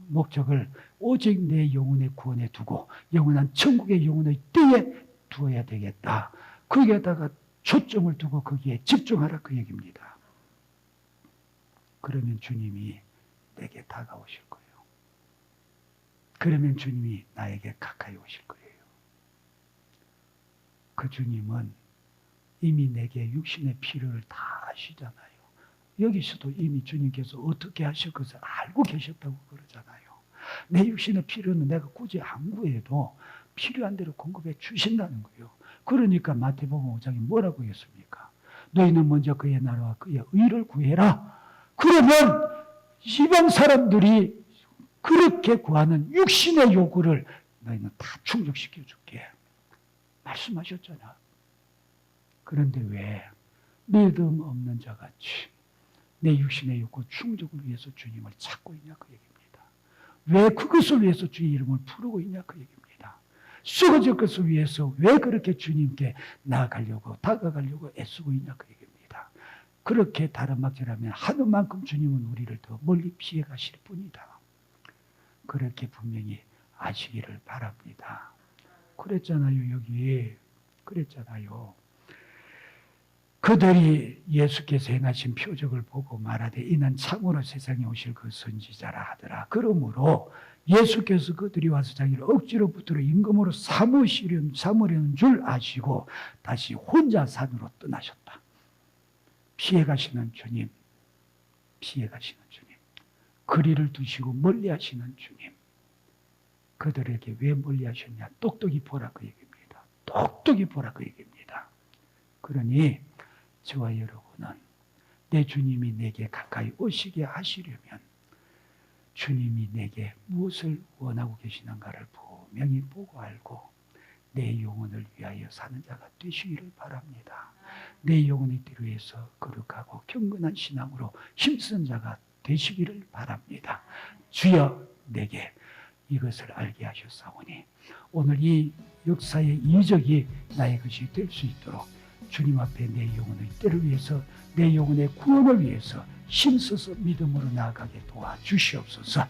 목적을 오직 내 영혼의 구원에 두고 영원한 천국의 영혼의 때에 두어야 되겠다. 거기에다가 초점을 두고 거기에 집중하라 그 얘기입니다. 그러면 주님이 내게 다가오실 거예요. 그러면 주님이 나에게 가까이 오실 거예요. 그 주님은 이미 내게 육신의 필요를 다 아시잖아요. 여기서도 이미 주님께서 어떻게 하실 것을 알고 계셨다고 그러잖아요. 내 육신의 필요는 내가 굳이 안 구해도 필요한 대로 공급해 주신다는 거예요. 그러니까 마태복음 5장에 뭐라고 했습니까? 너희는 먼저 그의 나라와 그의 의를 구해라. 그러면 이방 사람들이 그렇게 구하는 육신의 요구를 너희는 다 충족시켜 줄게. 말씀하셨잖아. 그런데 왜 믿음 없는 자같이 내 육신의 요구 충족을 위해서 주님을 찾고 있냐 그 얘기입니다. 왜 그것을 위해서 주의 이름을 부르고 있냐 그 얘기입니다. 썩어질 것을 위해서 왜 그렇게 주님께 나아가려고 다가가려고 애쓰고 있냐 그 얘기입니다. 그렇게 다른 막절하면 하는 만큼 주님은 우리를 더 멀리 피해 가실 뿐이다. 그렇게 분명히 아시기를 바랍니다. 그랬잖아요, 여기. 그랬잖아요. 그들이 예수께서 행하신 표적을 보고 말하되 이는 참으로 세상에 오실 그 선지자라 하더라. 그러므로 예수께서 그들이 와서 자기를 억지로 붙들어 임금으로 삼으려는 줄 아시고 다시 혼자 산으로 떠나셨다. 피해가시는 주님, 피해가시는 주님, 거리를 두시고 멀리하시는 주님, 그들에게 왜 멀리하셨냐? 똑똑히 보라 그 얘기입니다. 똑똑히 보라 그 얘기입니다. 그러니 저와 여러분은 내 주님이 내게 가까이 오시게 하시려면 주님이 내게 무엇을 원하고 계시는가를 분명히 보고 알고 내 영혼을 위하여 사는 자가 되시기를 바랍니다. 내 영혼을 위해서 거룩하고 경건한 신앙으로 힘쓰는 자가 되시기를 바랍니다. 주여 내게 이것을 알게 하셨사오니 오늘 이 역사의 이적이 나의 것이 될 수 있도록 주님 앞에 내 영혼의 때를 위해서 내 영혼의 구원을 위해서 힘써서 믿음으로 나아가게 도와주시옵소서.